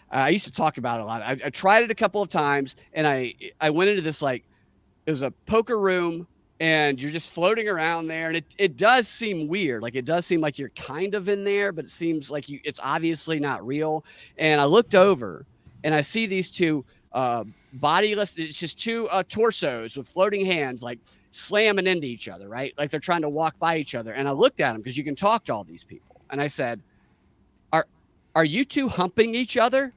I used to talk about it a lot. I tried it a couple of times, and I went into this, like, it was a poker room, and you're just floating around there, and it does seem weird. Like, it does seem like you're kind of in there, but it seems like it's obviously not real. And I looked over, and I see these two bodiless, it's just 2 torsos with floating hands, like slamming into each other, right? Like they're trying to walk by each other. And I looked at them, because you can talk to all these people. And I said, are you 2 humping each other?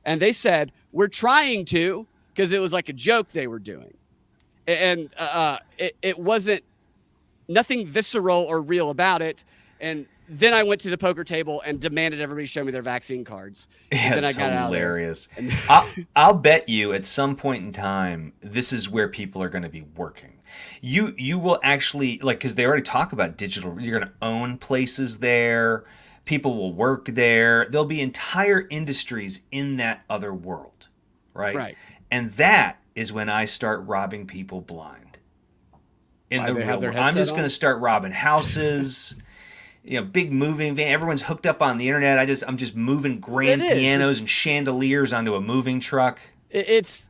And they said, we're trying to, because it was like a joke they were doing. And it wasn't nothing visceral or real about it. And then I went to the poker table and demanded everybody show me their vaccine cards. Yeah, then it's I got hilarious. Out of there. I'll bet you at some point in time, this is where people are going to be working. You will actually, like, because they already talk about digital, you're going to own places there. People will work there. There'll be entire industries in that other world, right? Right. And that is when I start robbing people blind. In the real world. I'm just going to start robbing houses. Big moving van. Everyone's hooked up on the internet. I'm just moving grand pianos and chandeliers onto a moving truck. It's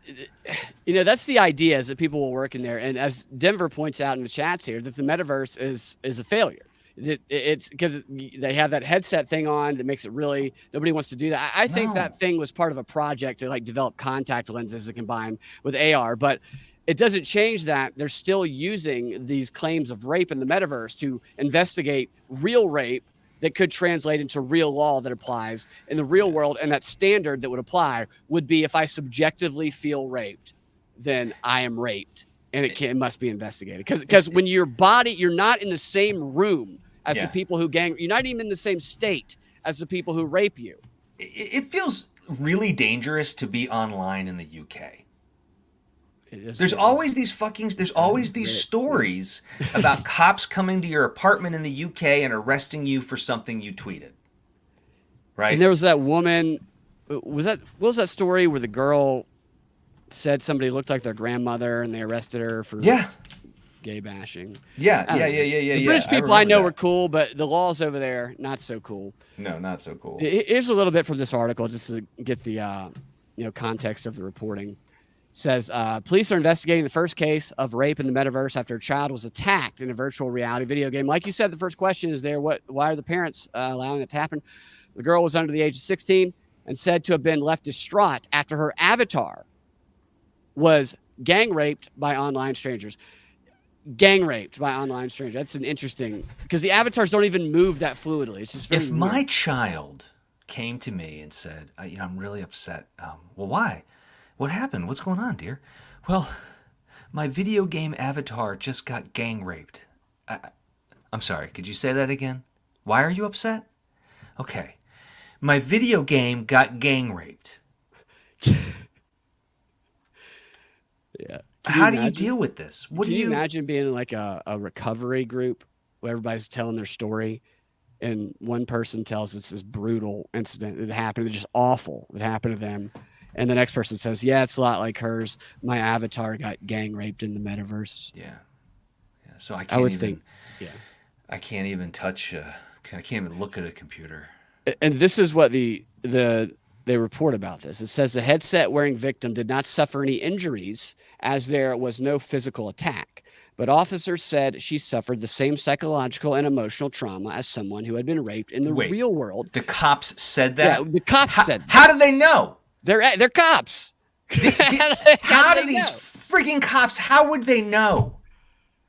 that's the idea, is that people will work in there. And as Denver points out in the chats here, that the metaverse is a failure. It's because they have that headset thing on that makes it really, nobody wants to do that. I think that thing was part of a project to, like, develop contact lenses that combine with AR, but it doesn't change that they're still using these claims of rape in the metaverse to investigate real rape that could translate into real law that applies in the real world. And that standard that would apply would be, if I subjectively feel raped, then I am raped, and it must be investigated. Because when you're not in the same room as the people who you're not even in the same state as the people who rape you. It feels really dangerous to be online in the UK. There's always these stories about cops coming to your apartment in the UK and arresting you for something you tweeted. Right? And there was that woman, what was that story where the girl said somebody looked like their grandmother and they arrested her for gay bashing. Yeah. The British people I know were cool, but the laws over there not so cool. No, not so cool. Here's a little bit from this article just to get the context of the reporting. It says police are investigating the first case of rape in the metaverse after a child was attacked in a virtual reality video game. Like you said, the first question is there: why are the parents allowing it to happen? The girl was under the age of 16 and said to have been left distraught after her avatar was gang raped by online strangers. Gang raped by online strangers. That's an interesting, because the avatars don't even move that fluidly. It's just if my child came to me and said, I'm really upset. Well, why? What happened? What's going on, dear? Well, my video game avatar just got gang raped. I'm sorry. Could you say that again? Why are you upset? Okay. My video game got gang raped. Yeah. How do you deal with this? Can you imagine being in like a recovery group where everybody's telling their story and one person tells us this brutal incident that happened, it's just awful that happened to them. And the next person says, yeah, it's a lot like hers. My avatar got gang raped in the metaverse. Yeah. So I can't I can't even touch, I can't even look at a computer. And this is what they report about this. It says the headset wearing victim did not suffer any injuries as there was no physical attack. But officers said she suffered the same psychological and emotional trauma as someone who had been raped in the real world. The cops said that? Yeah, the cops said that. How do they know? They're cops. How do these freaking cops, how would they know?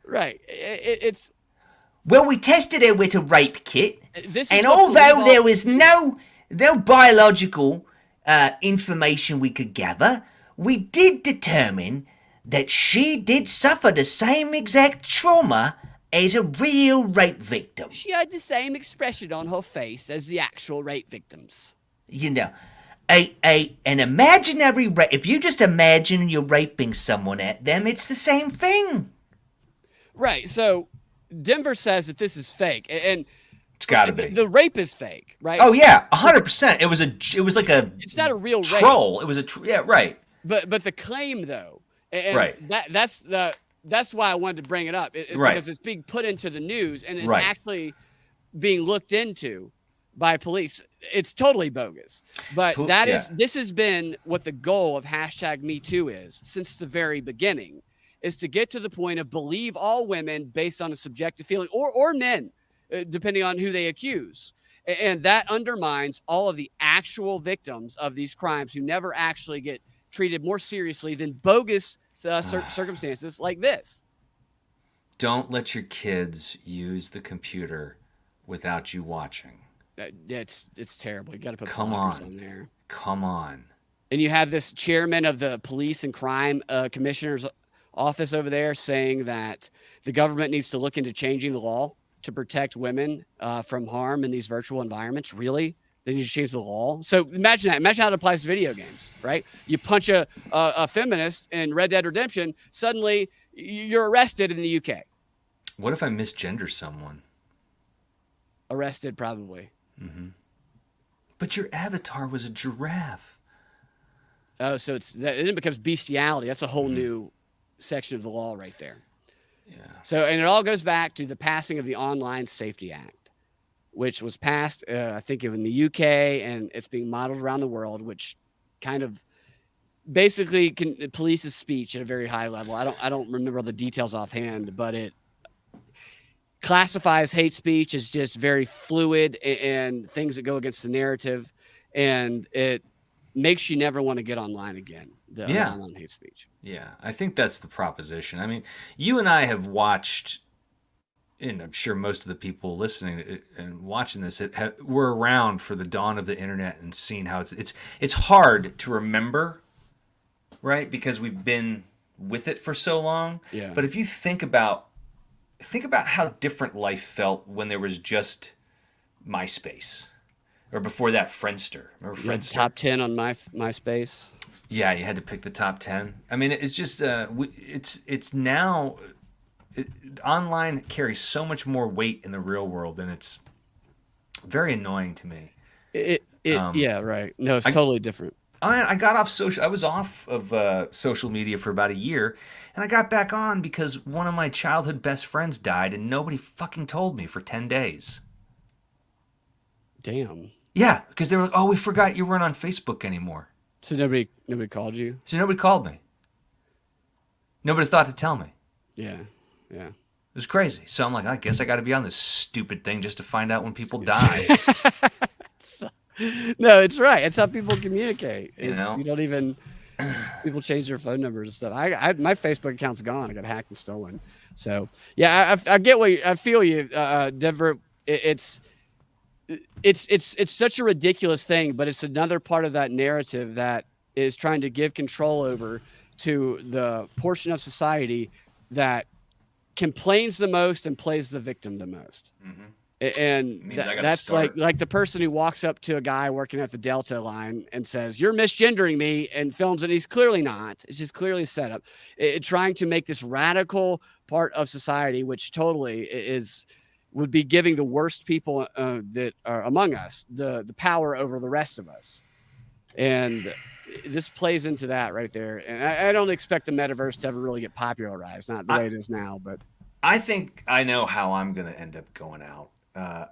Right. It's... Well, we tested her with a rape kit, and although there was no biological information we could gather, we did determine that she did suffer the same exact trauma as a real rape victim. She had the same expression on her face as the actual rape victims. You know, an imaginary rape, if you just imagine you're raping someone at them, it's the same thing. Right, so Denver says that this is fake, and it's got to be. The rape is fake, right? Oh yeah, 100%. It was like a. It's not a real troll. Rape. It was yeah, right. But the claim though, and right. That's why I wanted to bring it up. It's right. Because it's being put into the news and it's actually being looked into by police. It's totally bogus. But this has been what the goal of #MeToo is since the very beginning, is to get to the point of believe all women based on a subjective feeling, or men, depending on who they accuse. And that undermines all of the actual victims of these crimes who never actually get treated more seriously than bogus circumstances like this. Don't let your kids use the computer without you watching. It's terrible. You got to put blockers on there. Come on. And you have this chairman of the police and crime commissioner's office over there saying that the government needs to look into changing the law to protect women from harm in these virtual environments. Really? They need to change the law. So imagine that. Imagine how it applies to video games, right? You punch a feminist in Red Dead Redemption, suddenly you're arrested in the UK. What if I misgender someone? Arrested, probably. Mm-hmm. But your avatar was a giraffe. Oh, so it becomes bestiality. That's a whole new section of the law right there. Yeah. So, and it all goes back to the passing of the Online Safety Act, which was passed, I think, in the UK, and it's being modeled around the world, which kind of basically polices speech at a very high level. I don't remember all the details offhand, but it classifies hate speech as just very fluid and things that go against the narrative, and it makes you never want to get online again. The online hate speech. Yeah, I think that's the proposition. I mean, you and I have watched, and I'm sure most of the people listening and watching this were around for the dawn of the internet and seen how it's hard to remember, right? Because we've been with it for so long. Yeah. But if you think about how different life felt when there was just MySpace, or before that Friendster. Remember Friendster? Top 10 on MySpace. Yeah, you had to pick the top 10. I mean, it's just it's now online carries so much more weight in the real world, and it's very annoying to me. Yeah, right. No, it's totally different. I got off social. I was off of social media for about a year, and I got back on because one of my childhood best friends died, and nobody fucking told me for 10 days. Damn. Yeah, because they were like, "Oh, we forgot you weren't on Facebook anymore." So nobody called you? So nobody called me. Nobody thought to tell me. Yeah. Yeah. It was crazy. So I'm like, I guess I got to be on this stupid thing just to find out when people die. No, it's right. It's how people communicate. You know? You don't even people change their phone numbers and stuff. My Facebook account's gone. I got hacked and stolen. So yeah, I get what I feel you, Denver. It's such a ridiculous thing, but it's another part of that narrative that is trying to give control over to the portion of society that complains the most and plays the victim the most. And that's like the person who walks up to a guy working at the Delta line and says, "You're misgendering me," and films it. He's clearly not. It's just clearly set up. Trying to make this radical part of society, which totally would be giving the worst people that are among us the power over the rest of us. And this plays into that right there. And I don't expect the metaverse to ever really get popularized, not the way it is now. But I think I know how I'm going to end up going out.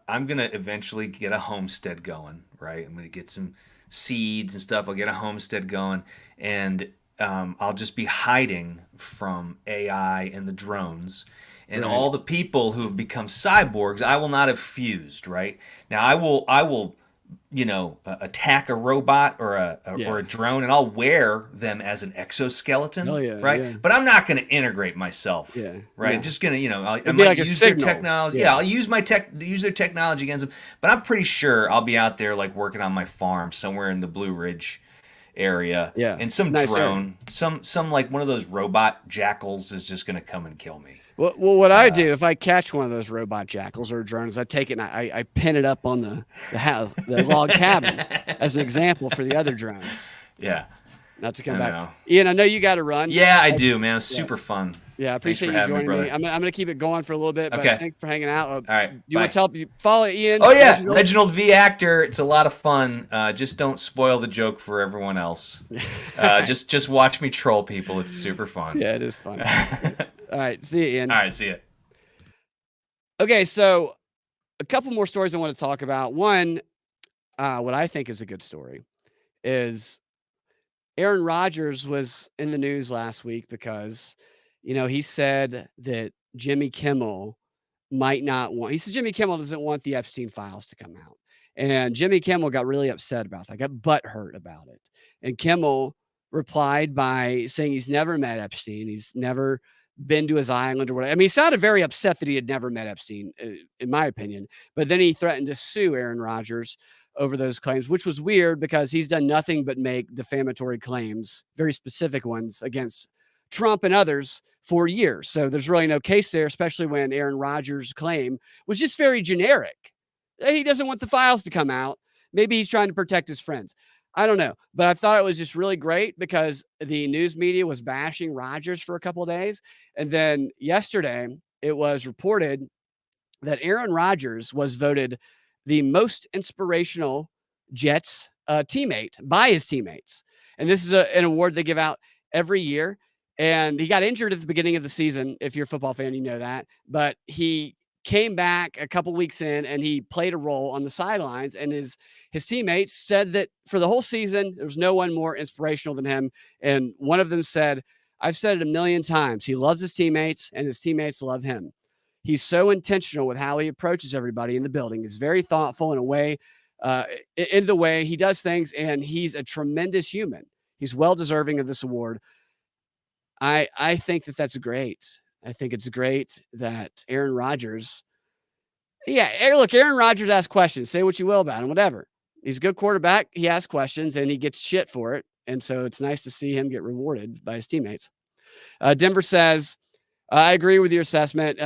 I'm going to eventually get a homestead going, right? I'm going to get some seeds and stuff. I'll get a homestead going, and I'll just be hiding from AI and the drones. And all the people who have become cyborgs, I will not have fused, right? Now, I will attack a robot or a drone, and I'll wear them as an exoskeleton, right? Yeah. But I'm not going to integrate myself, right? I'm just going to, I might use their technology. Yeah, I'll use their technology against them. But I'm pretty sure I'll be out there like working on my farm somewhere in the Blue Ridge area. Yeah, and some drone, some like one of those robot jackals is just going to come and kill me. Well, what I do if I catch one of those robot jackals or drones, I take it and I pin it up on the log cabin as an example for the other drones. Yeah. Not to come back. Ian, I know you got to run. Yeah, I do, man. It's super fun. Yeah, I appreciate you joining me. I'm going to keep it going for a little bit, but thanks for hanging out. All right. Do you want to help you follow Ian? Oh, yeah. Reginald V. Actor. It's a lot of fun. Just don't spoil the joke for everyone else. Just watch me troll people. It's super fun. Yeah, it is fun. All right. See you, Ian. All right. See you. Okay. So a couple more stories I want to talk about. One, what I think is a good story is Aaron Rodgers was in the news last week because, he said that Jimmy Kimmel might not want, he said Jimmy Kimmel doesn't want the Epstein files to come out. And Jimmy Kimmel got really upset about that, got butthurt about it. And Kimmel replied by saying he's never met Epstein. He's never been to his island or whatever. I mean, he sounded very upset that he had never met Epstein, in my opinion. But then he threatened to sue Aaron Rodgers over those claims, which was weird because he's done nothing but make defamatory claims, very specific ones against Trump and others for years. So there's really no case there, especially when Aaron Rodgers' claim was just very generic. He doesn't want the files to come out. Maybe he's trying to protect his friends. I don't know. But I thought it was just really great because the news media was bashing Rodgers for a couple of days. And then yesterday, it was reported that Aaron Rodgers was voted the most inspirational Jets teammate by his teammates. And this is an award they give out every year. And he got injured at the beginning of the season. If you're a football fan, you know that. But he came back a couple weeks in and he played a role on the sidelines. And his teammates said that for the whole season, there was no one more inspirational than him. And one of them said, "I've said it a million times. He loves his teammates and his teammates love him. He's so intentional with how he approaches everybody in the building. He's very thoughtful in the way he does things. And he's a tremendous human. He's well deserving of this award." I think that's great. I think it's great that Aaron Rodgers, Aaron Rodgers asks questions. Say what you will about him, whatever. He's a good quarterback. He asks questions and he gets shit for it. And so it's nice to see him get rewarded by his teammates. Denver says, "I agree with your assessment.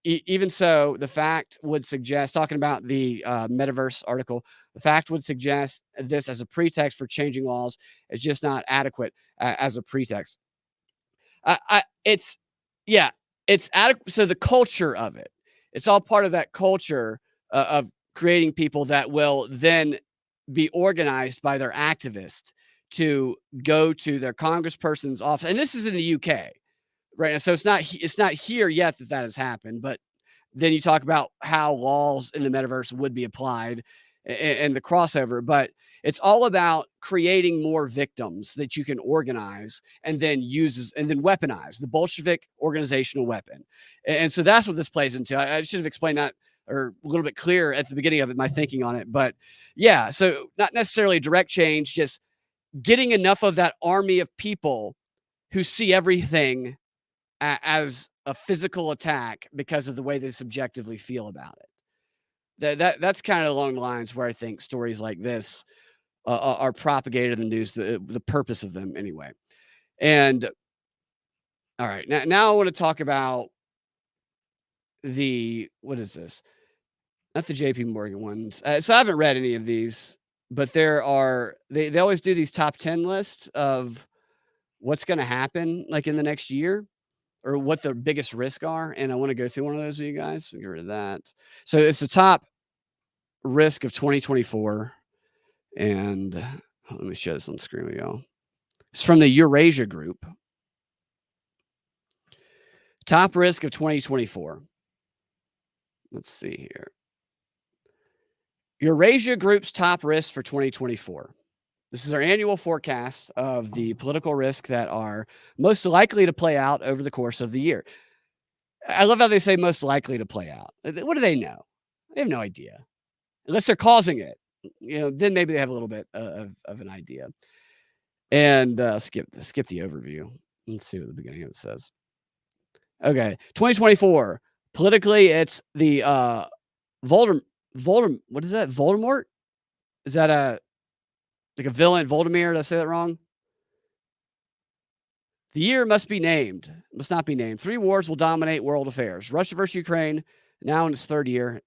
Even so, the fact would suggest," talking about the metaverse article, "the fact would suggest this as a pretext for changing laws is just not adequate as a pretext." It's adequate. So the culture of it, it's all part of that culture of creating people that will then be organized by their activists to go to their congressperson's office, and this is in the UK, right? And so it's not here yet that has happened, but then you talk about how laws in the metaverse would be applied and the crossover, but it's all about creating more victims that you can organize and then weaponize the Bolshevik organizational weapon. And so that's what this plays into. I should have explained that or a little bit clearer at the beginning of it, my thinking on it. But yeah, so not necessarily direct change, just getting enough of that army of people who see everything as a physical attack because of the way they subjectively feel about it. That's kind of along the lines where I think stories like this are propagated in the news, the purpose of them anyway. And all right, now I want to talk about what is this? Not the JP Morgan ones. So I haven't read any of these, but they always do these top 10 lists of what's going to happen like in the next year or what the biggest risk are. And I want to go through one of those with you guys. Get rid of that. So it's the top risk of 2024. And let me show this on the screen with y'all. It's from the Eurasia Group. Top risk of 2024. Let's see here. Eurasia Group's top risk for 2024. This is our annual forecast of the political risk that are most likely to play out over the course of the year. I love how they say most likely to play out. What do they know? They have no idea. Unless they're causing it. Then maybe they have a little bit of an idea. And skip the overview. Let's see what the beginning of it says. Okay, 2024. Politically, it's the Voldemort. What is that? Voldemort? Is that like a villain? Voldemort? Did I say that wrong? The year must not be named. 3 wars will dominate world affairs. Russia versus Ukraine, now in its 3rd year.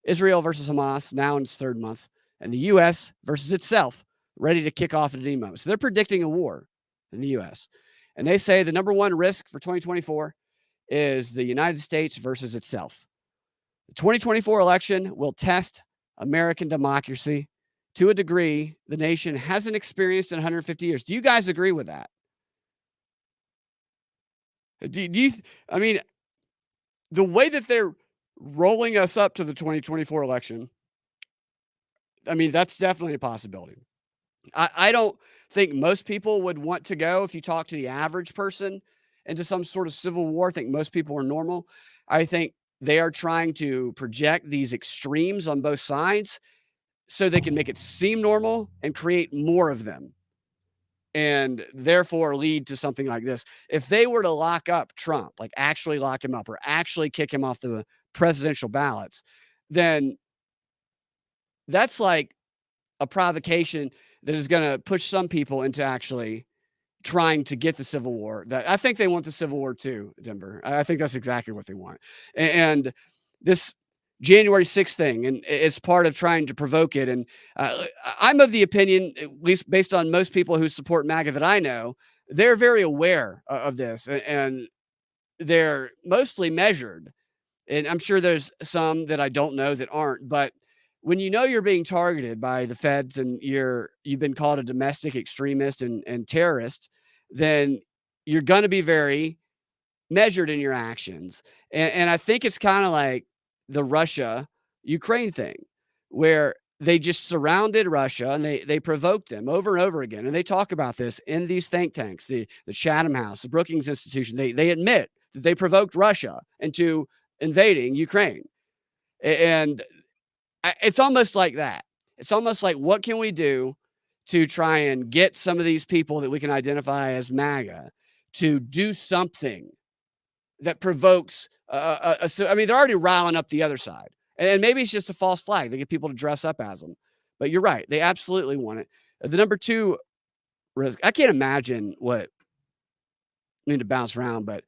Israel versus Hamas, now in its 3rd month. And the U.S. versus itself, ready to kick off at any moment. So they're predicting a war in the U.S. And they say the number one risk for 2024 is the United States versus itself. The 2024 election will test American democracy to a degree the nation hasn't experienced in 150 years. Do you guys agree with that? I mean, the way that they're rolling us up to the 2024 election, I mean, that's definitely a possibility. I don't think most people would want to go, if you talk to the average person, into some sort of civil war. I think most people are normal. I think they are trying to project these extremes on both sides so they can make it seem normal and create more of them, and therefore lead to something like this. If they were to lock up Trump, like actually lock him up or actually kick him off the presidential ballots, then that's like a provocation that is going to push some people into actually trying to get the Civil War. That I think they want the Civil War too, Denver. I think that's exactly what they want. And this January 6th thing, and it's part of trying to provoke it. And I'm of the opinion, at least based on most people who support MAGA that I know, they're very aware of this, and they're mostly measured. And I'm sure there's some that I don't know that aren't, but when you know you're being targeted by the feds and you've been called a domestic extremist and terrorist, then you're going to be very measured in your actions. And I think it's kind of like the Russia-Ukraine thing, where they just surrounded Russia and they provoked them over and over again. And they talk about this in these think tanks, the Chatham House, the Brookings Institution. They admit that they provoked Russia into invading Ukraine. And it's almost like that. It's almost like, what can we do to try and get some of these people that we can identify as MAGA to do something that provokes I mean, they're already riling up the other side. And maybe it's just a false flag. They get people to dress up as them. But you're right. They absolutely want it. The number 2 risk, I can't imagine what I need to bounce around, but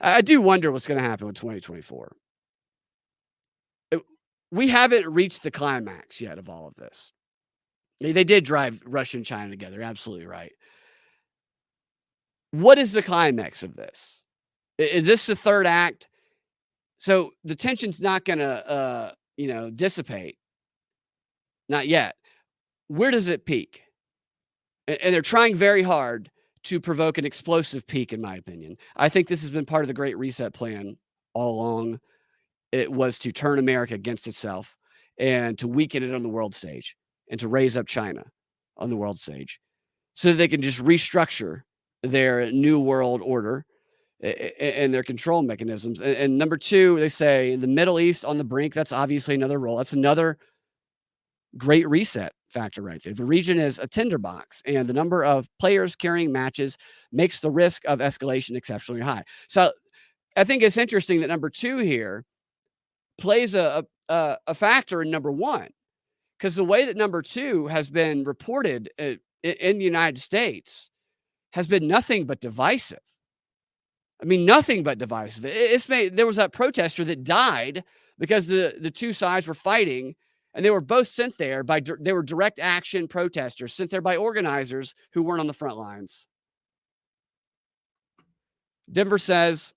I do wonder what's going to happen with 2024. We haven't reached the climax yet of all of this. They did drive Russia and China together. Absolutely right. What is the climax of this? Is this the 3rd act? So the tension's not going to, dissipate. Not yet. Where does it peak? and they're trying very hard to provoke an explosive peak, in my opinion. I think this has been part of the Great Reset plan all along. It was to turn America against itself and to weaken it on the world stage and to raise up China on the world stage so that they can just restructure their new world order and their control mechanisms. And number two, they say the Middle East on the brink. That's obviously another role. That's another great reset factor right there. The region is a tinderbox, and the number of players carrying matches makes the risk of escalation exceptionally high. So I think it's interesting that number two here plays a factor in number one, because the way that number two has been reported in the United States has been nothing but divisive. I mean, nothing but divisive. There was that protester that died because the two sides were fighting, and they were both sent there they were direct action protesters sent there by organizers who weren't on the front lines. Denver says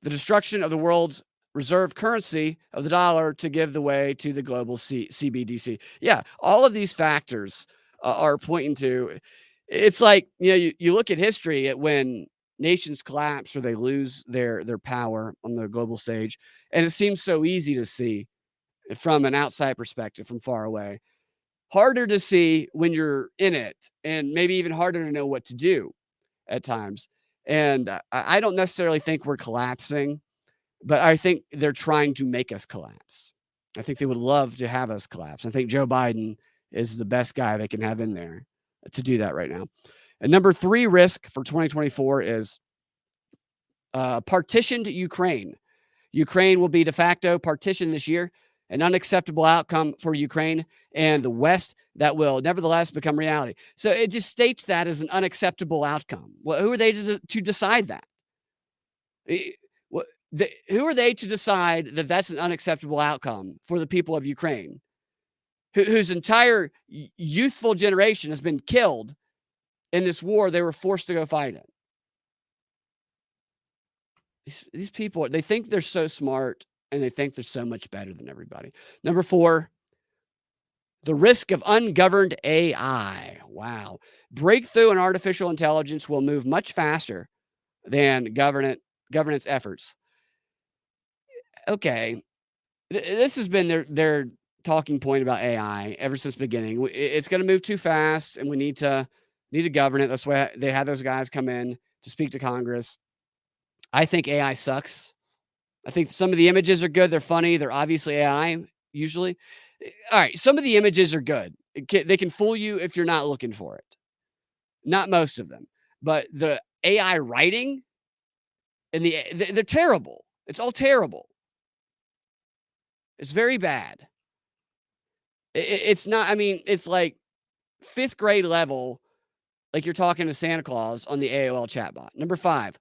the destruction of the world's reserve currency of the dollar to give the way to the global CBDC. Yeah, all of these factors are pointing to. It's like, you look at history at when nations collapse or they lose their power on the global stage, and it seems so easy to see from an outside perspective, from far away. Harder to see when you're in it, and maybe even harder to know what to do at times. And I don't necessarily think we're collapsing, but I think they're trying to make us collapse. I think they would love to have us collapse. I think Joe Biden is the best guy they can have in there to do that right now. And number three risk for 2024 is partitioned Ukraine. Ukraine will be de facto partitioned this year, an unacceptable outcome for Ukraine and the West that will nevertheless become reality. So it just states that as an unacceptable outcome. Well, who are they to decide that? Who are they to decide that that's an unacceptable outcome for the people of Ukraine, whose entire youthful generation has been killed in this war they were forced to go fight in? These people, they think they're so smart, and they think they're so much better than everybody. Number four, the risk of ungoverned AI. Wow. Breakthrough in artificial intelligence will move much faster than governance efforts. Okay. This has been their talking point about AI ever since the beginning. It's going to move too fast, and we need to govern it. That's why they had those guys come in to speak to Congress. I think AI sucks. I think some of the images are good. They're funny. They're obviously AI, usually. All right, some of the images are good. They can fool you if you're not looking for it. Not most of them. But the AI writing, and they're terrible. It's all terrible. It's very bad. It's not, I mean, it's like 5th grade level, like you're talking to Santa Claus on the AOL chatbot. Number 5,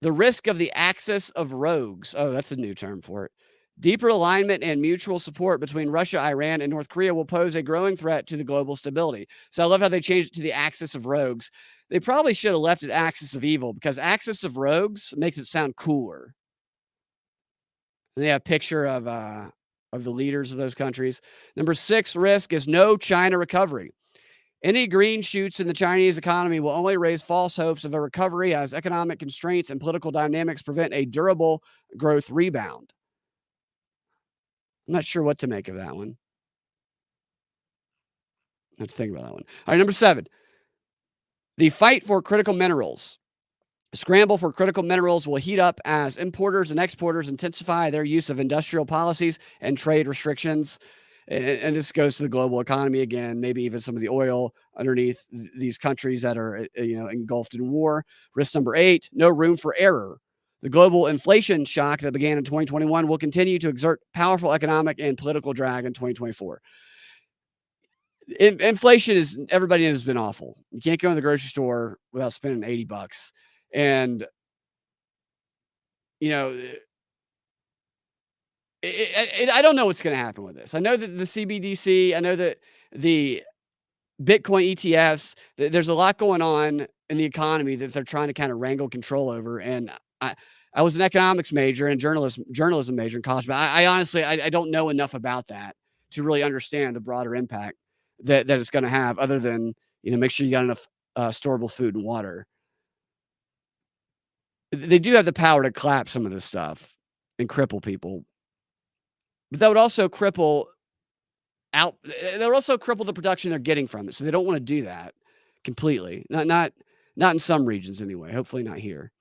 the risk of the axis of rogues. Oh, that's a new term for it. Deeper alignment and mutual support between Russia, Iran, and North Korea will pose a growing threat to the global stability. So I love how they changed it to the axis of rogues. They probably should have left it axis of evil, because axis of rogues makes it sound cooler. And they have a picture of the leaders of those countries. Number 6 risk is no China recovery. Any green shoots in the Chinese economy will only raise false hopes of a recovery, as economic constraints and political dynamics prevent a durable growth rebound. I'm not sure what to make of that one. I have to think about that one. All right, number 7, the fight for critical minerals. The scramble for critical minerals will heat up as importers and exporters intensify their use of industrial policies and trade restrictions. And this goes to the global economy again, maybe even some of the oil underneath these countries that are engulfed in war. Risk number 8, no room for error. The global inflation shock that began in 2021 will continue to exert powerful economic and political drag in 2024. Inflation everybody has been awful. You can't go to the grocery store without spending $80. And, I don't know what's going to happen with this. I know that the CBDC, I know that the Bitcoin ETFs, there's a lot going on in the economy that they're trying to kind of wrangle control over. And I was an economics major and journalism major in college, but I honestly, I don't know enough about that to really understand the broader impact that it's going to have, other than, Make sure you got enough storable food and water. They do have the power to collapse some of this stuff and cripple people. But that would also cripple the production they're getting from it. So they don't want to do that completely. Not in some regions anyway. Hopefully not here.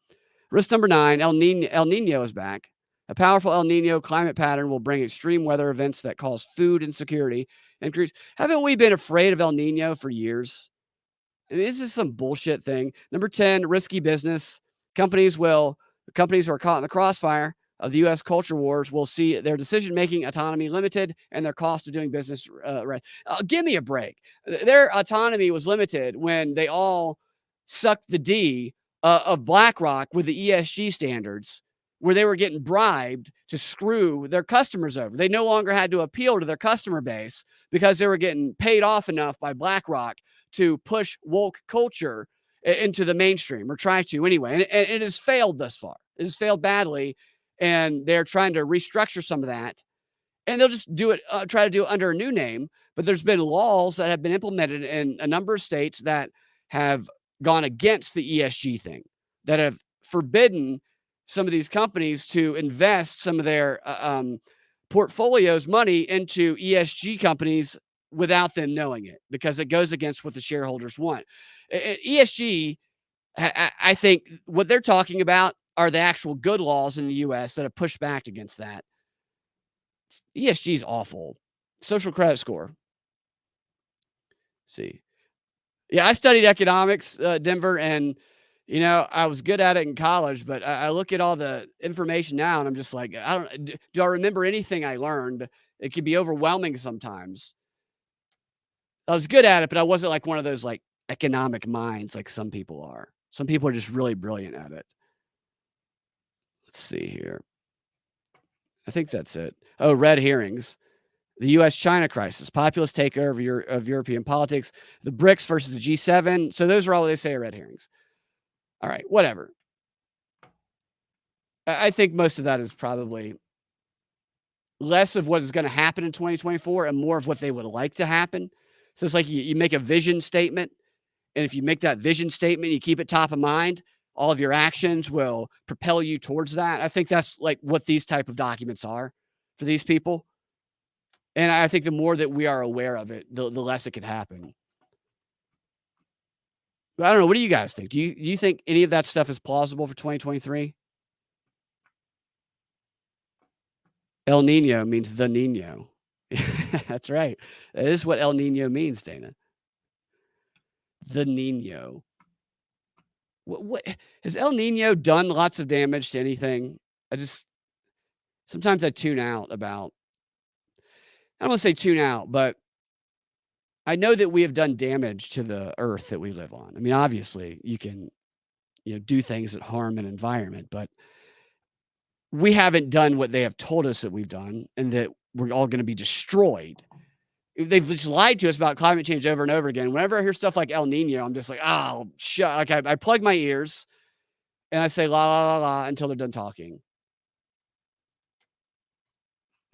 Risk number 9, El Nino is back. A powerful El Nino climate pattern will bring extreme weather events that cause food insecurity and increase. Haven't we been afraid of El Nino for years? I mean, this is some bullshit thing. Number 10, risky business. Companies who are caught in the crossfire of the U.S. culture wars will see their decision-making autonomy limited and their cost of doing business. Give me a break. Their autonomy was limited when they all sucked the D of BlackRock with the ESG standards, where they were getting bribed to screw their customers over. They no longer had to appeal to their customer base because they were getting paid off enough by BlackRock to push woke culture into the mainstream, or try to anyway. And it has failed thus far. It has failed badly. And they're trying to restructure some of that. And they'll just do it, try to do it under a new name. But there's been laws that have been implemented in a number of states that have gone against the ESG thing, that have forbidden some of these companies to invest some of their portfolios money into ESG companies without them knowing it, because it goes against what the shareholders want. ESG, I think what they're talking about are the actual good laws in the U.S. that have pushed back against that. ESG is awful. Social credit score. Let's see. Yeah, I studied economics, Denver, and I was good at it in college, but I look at all the information now and I'm just like, do I remember anything I learned? It could be overwhelming sometimes. I was good at it, but I wasn't like one of those like economic minds like some people are. Some people are just really brilliant at it. Let's see here. I think that's it. Oh, red herrings. The U.S.-China crisis, populist takeover of European politics, the BRICS versus the G7. So those are all they say are red herrings. All right, whatever. I think most of that is probably less of what is going to happen in 2024 and more of what they would like to happen. So it's like you make a vision statement. And if you make that vision statement, you keep it top of mind, all of your actions will propel you towards that. I think that's like what these type of documents are for these people. And I think the more that we are aware of it, the less it could happen. But I don't know. What do you guys think? Do you think any of that stuff is plausible for 2023? El Nino means the Nino. That's right. That is what El Nino means, Dana. The Nino. What has El Nino done lots of damage to anything? Sometimes I tune out about, I don't want to say tune out, but I know that we have done damage to the earth that we live on. I mean, obviously you can, do things that harm an environment, but we haven't done what they have told us that we've done, and that we're all going to be destroyed. They've just lied to us about climate change over and over again. Whenever I hear stuff like El Nino, I'm just like, oh, shut. Like I plug my ears and I say la, la, la, la until they're done talking.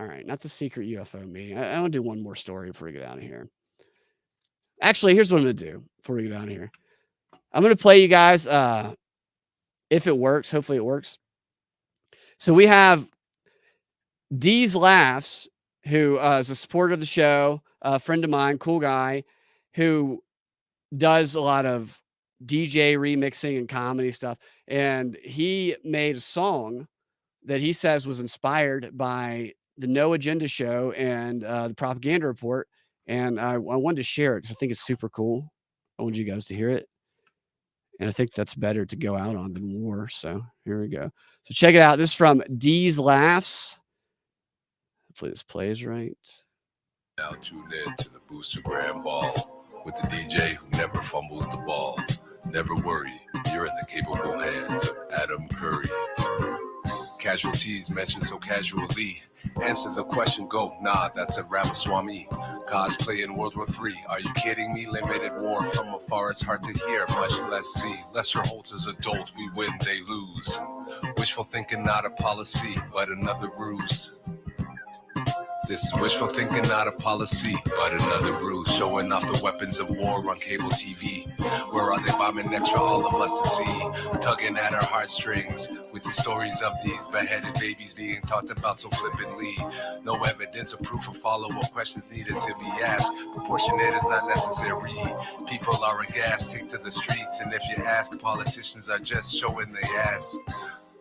All right. Not the secret UFO meeting. I want to do one more story before we get out of here. Actually, here's what I'm going to do before we get out of here. I'm going to play you guys, if it works. Hopefully it works. So we have D's Laughs, who is a supporter of the show, a friend of mine, cool guy, who does a lot of DJ remixing and comedy stuff. And he made a song that he says was inspired by the No Agenda show and the Propaganda Report. And I wanted to share it because I think it's super cool. I want you guys to hear it. And I think that's better to go out on than war. So here we go. So check it out. This is from D's Laughs. Hopefully this plays right. Now tune in to the Booster Grand Ball with the DJ who never fumbles the ball. Never worry, you're in the capable hands of Adam Curry. Casualties mentioned so casually. Answer the question, go, nah, that's a Ramaswamy. Cosplay in World War III, are you kidding me? Limited war from afar, it's hard to hear, much less see. Lesser Holtz's adult, we win, they lose. Wishful thinking, not a policy, but another ruse. This is wishful thinking, not a policy, but another ruse, showing off the weapons of war on cable TV. Where are they bombing next for all of us to see? Tugging at our heartstrings with the stories of these beheaded babies being talked about so flippantly. No evidence or proof of follow-up questions needed to be asked. Proportionate is not necessary. People are aghast, take to the streets, and if you ask, politicians are just showing their ass.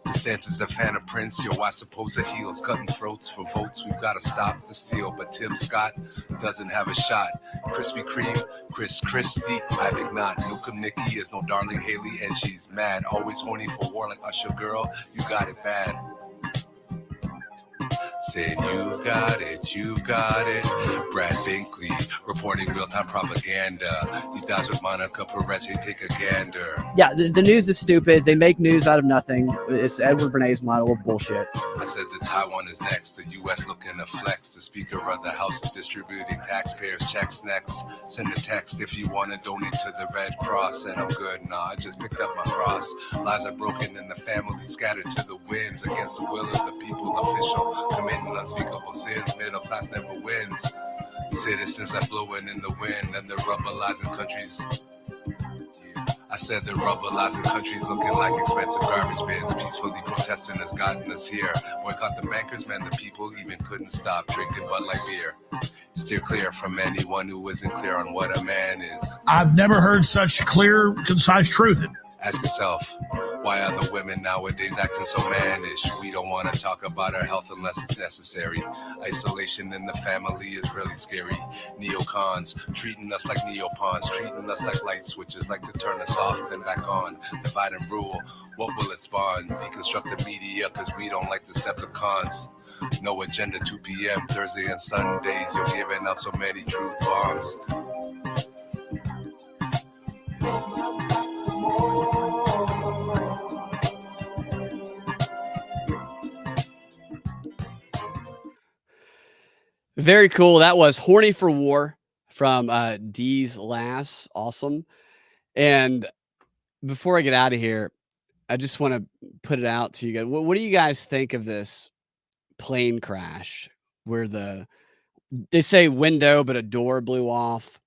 DeSantis a fan of Prince, yo, I suppose the heels cutting throats for votes. We've got to stop the steal, but Tim Scott doesn't have a shot. Krispy Kreme, Chris Christie, I think not. Nukem Nikki is no Darling Haley, and she's mad. Always horny for war like Usher, girl, you got it bad. Saying you've got it. Brad Binkley reporting real-time propaganda. Deep dives with Monica Perez, hey, take a gander. Yeah, the news is stupid. They make news out of nothing. It's Edward Bernays' model of bullshit. I said that Taiwan is next. The U.S. looking to flex. The Speaker of the House is distributing taxpayers' checks next. Send a text if you want to donate to the Red Cross. Said I'm good. Nah, I just picked up my cross. Lives are broken and the family scattered to the winds against the will of the people. Official committing unspeakable sins. Middle class never wins. Citizens are flowing in the wind and the rubberizing countries. I said the rubberizing countries looking like expensive garbage bins. Peacefully protesting has gotten us here. Boycott the bankers, man, the people even couldn't stop drinking Bud Light beer. Steer clear from anyone who isn't clear on what a man is. I've never heard such clear, concise truth. Ask yourself, why are the women nowadays acting so mannish? We don't want to talk about our health unless it's necessary. Isolation in the family is really scary. Neocons treating us like neopawns, treating us like light switches, like to turn us off then back on. Divide and rule, what will it spawn? Deconstruct the media because we don't like Decepticons. No agenda, 2 p.m. Thursday and Sundays. You're giving out so many truth bombs. Very cool. That was Horny for War from D's Lass. Awesome. And before I get out of here, I just want to put it out to you guys. What do you guys think of this plane crash where they say window, but a door blew off,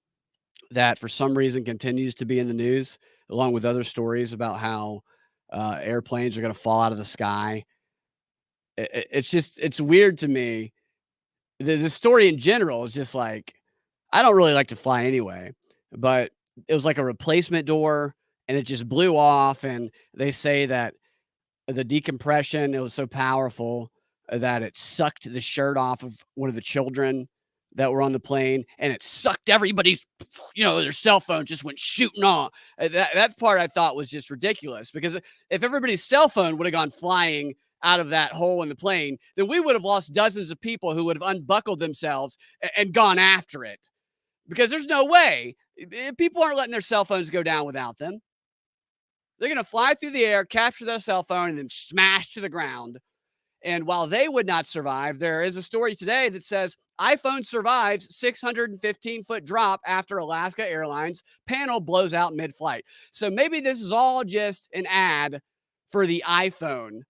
that for some reason continues to be in the news, along with other stories about how airplanes are going to fall out of the sky. It's weird to me. The story in general is just like, I don't really like to fly anyway, but it was like a replacement door and it just blew off. And they say that the decompression, it was so powerful that it sucked the shirt off of one of the children that were on the plane, and it sucked everybody's, their cell phone just went shooting off. That part I thought was just ridiculous, because if everybody's cell phone would have gone flying out of that hole in the plane, then we would have lost dozens of people who would have unbuckled themselves and gone after it, because there's no way. People aren't letting their cell phones go down without them. They're going to fly through the air, capture their cell phone, and then smash to the ground. And while they would not survive, there is a story today that says iPhone survives 615-foot drop after Alaska Airlines panel blows out mid-flight. So maybe this is all just an ad for the iPhone,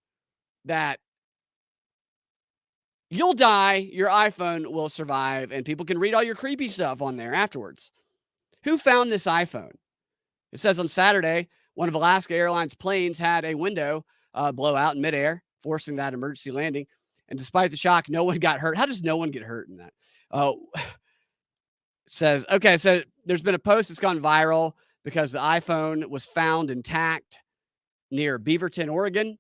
that you'll die, your iPhone will survive, and people can read all your creepy stuff on there afterwards. Who found this iPhone? It says on Saturday, one of Alaska Airlines planes had a window blow out in midair, forcing that emergency landing. And despite the shock, no one got hurt. How does no one get hurt in that? Says, okay, so there's been a post that's gone viral because the iPhone was found intact near Beaverton, Oregon.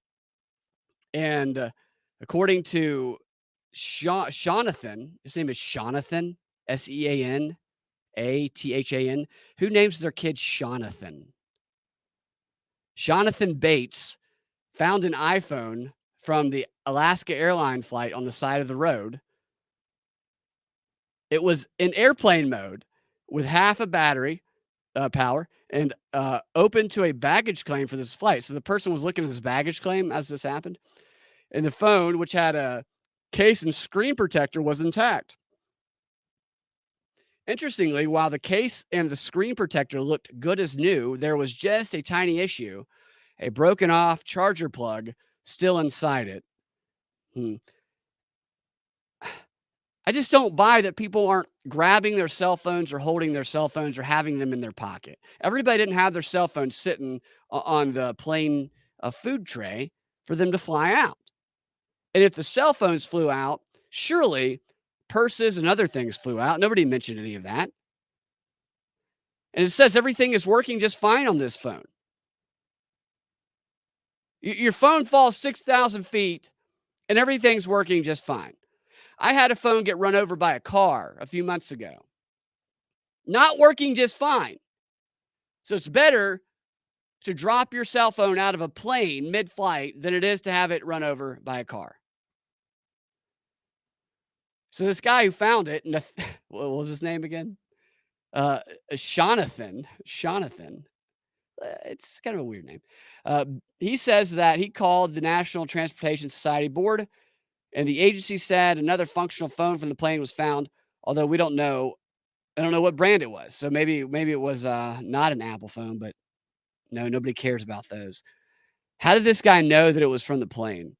And according to Jonathan, his name is Jonathan, Seanathan, who names their kid Jonathan? Jonathan Bates found an iPhone from the Alaska airline flight on the side of the road. It was in airplane mode with half a battery power and open to a baggage claim for this flight. So the person was looking at his baggage claim as this happened. And the phone, which had a case and screen protector, was intact. Interestingly, while the case and the screen protector looked good as new, there was just a tiny issue: a broken off charger plug still inside it. I just don't buy that people aren't grabbing their cell phones or holding their cell phones or having them in their pocket. Everybody didn't have their cell phones sitting on the plane food tray for them to fly out. And if the cell phones flew out, surely purses and other things flew out. Nobody mentioned any of that. And it says everything is working just fine on this phone. Your phone falls 6,000 feet and everything's working just fine. I had a phone get run over by a car a few months ago. Not working just fine. So it's better to drop your cell phone out of a plane mid-flight than it is to have it run over by a car. So this guy who found it, what was his name again? Jonathan. It's kind of a weird name. He says that he called the National Transportation Society Board, and the agency said another functional phone from the plane was found, although we don't know. I don't know what brand it was. So maybe it was not an Apple phone, but no, nobody cares about those. How did this guy know that it was from the plane?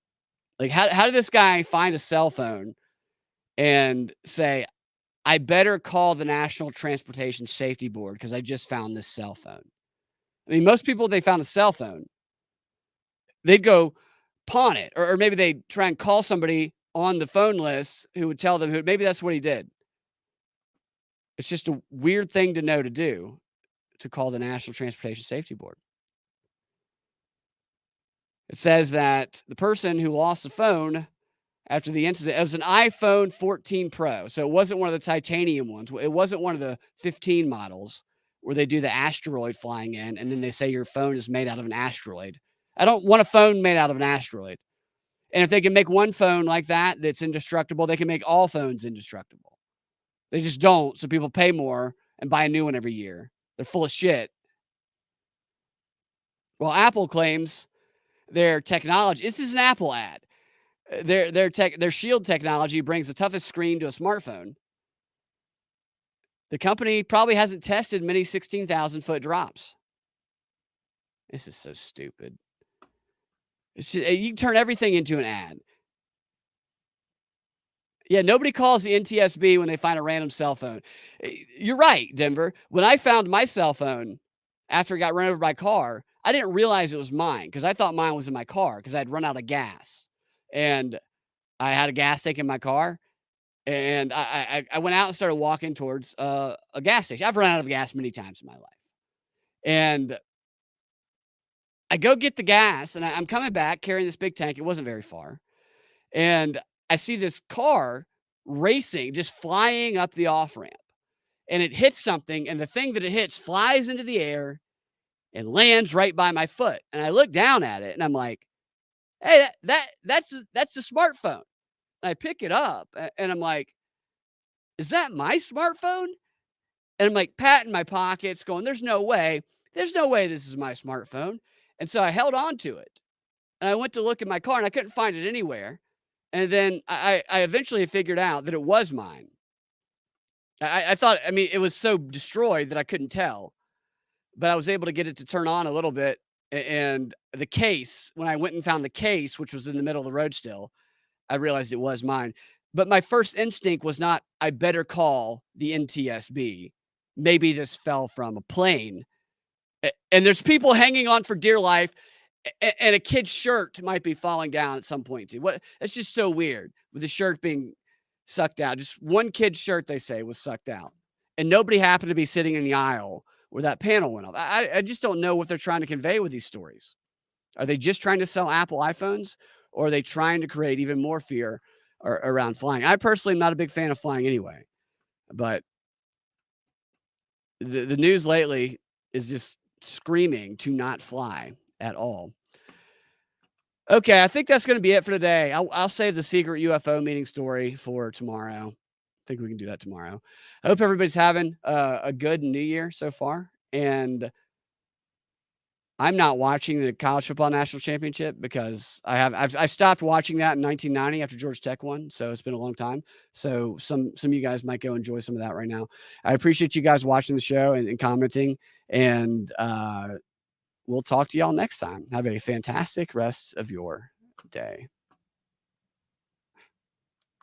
Like, how did this guy find a cell phone and say, I better call the National Transportation Safety Board because I just found this cell phone? I mean, most people, they found a cell phone, they'd go pawn it, or maybe they'd try and call somebody on the phone list who would tell them who. Maybe that's what he did. It's just a weird thing to know to do, to call the National Transportation Safety Board. It says that the person who lost the phone after the incident, it was an iPhone 14 Pro. So it wasn't one of the titanium ones. It wasn't one of the 15 models where they do the asteroid flying in, and then they say your phone is made out of an asteroid. I don't want a phone made out of an asteroid. And if they can make one phone like that that's indestructible, they can make all phones indestructible. They just don't, so people pay more and buy a new one every year. They're full of shit. Well, Apple claims their technology, this is an Apple ad. Their Shield technology brings the toughest screen to a smartphone. The company probably hasn't tested many 16,000-foot drops. This is so stupid. It's just, you can turn everything into an ad. Yeah, nobody calls the NTSB when they find a random cell phone. You're right, Denver. When I found my cell phone after it got run over by a car, I didn't realize it was mine because I thought mine was in my car because I'd run out of gas. And I had a gas tank in my car. And I went out and started walking towards a gas station. I've run out of gas many times in my life. And I go get the gas, and I'm coming back carrying this big tank. It wasn't very far. And I see this car racing, just flying up the off-ramp. And it hits something, and the thing that it hits flies into the air and lands right by my foot. And I look down at it, and I'm like, hey, that's a smartphone. And I pick it up, and I'm like, is that my smartphone? And I'm like patting my pockets going, there's no way this is my smartphone. And so I held on to it, and I went to look in my car, and I couldn't find it anywhere. And then I eventually figured out that it was mine. I thought, I mean, it was so destroyed that I couldn't tell, but I was able to get it to turn on a little bit. And the case, when I went and found the case, which was in the middle of the road still, I realized it was mine. But my first instinct was not, I better call the NTSB. Maybe this fell from a plane. And there's people hanging on for dear life, and a kid's shirt might be falling down at some point too. That's just so weird with the shirt being sucked out. Just one kid's shirt, they say, was sucked out. And nobody happened to be sitting in the aisle where that panel went off. I just don't know what they're trying to convey with these stories. Are they just trying to sell Apple iPhones, or are they trying to create even more fear around flying? I personally am not a big fan of flying anyway, but the news lately is just screaming to not fly at all. Okay, I think that's going to be it for today. I'll save the secret UFO meeting story for tomorrow. I think we can do that tomorrow. I hope everybody's having a good New Year so far. And I'm not watching the college football national championship because I stopped watching that in 1990 after Georgia Tech won. So it's been a long time. So some of you guys might go enjoy some of that right now. I appreciate you guys watching the show and commenting. And we'll talk to y'all next time. Have a fantastic rest of your day.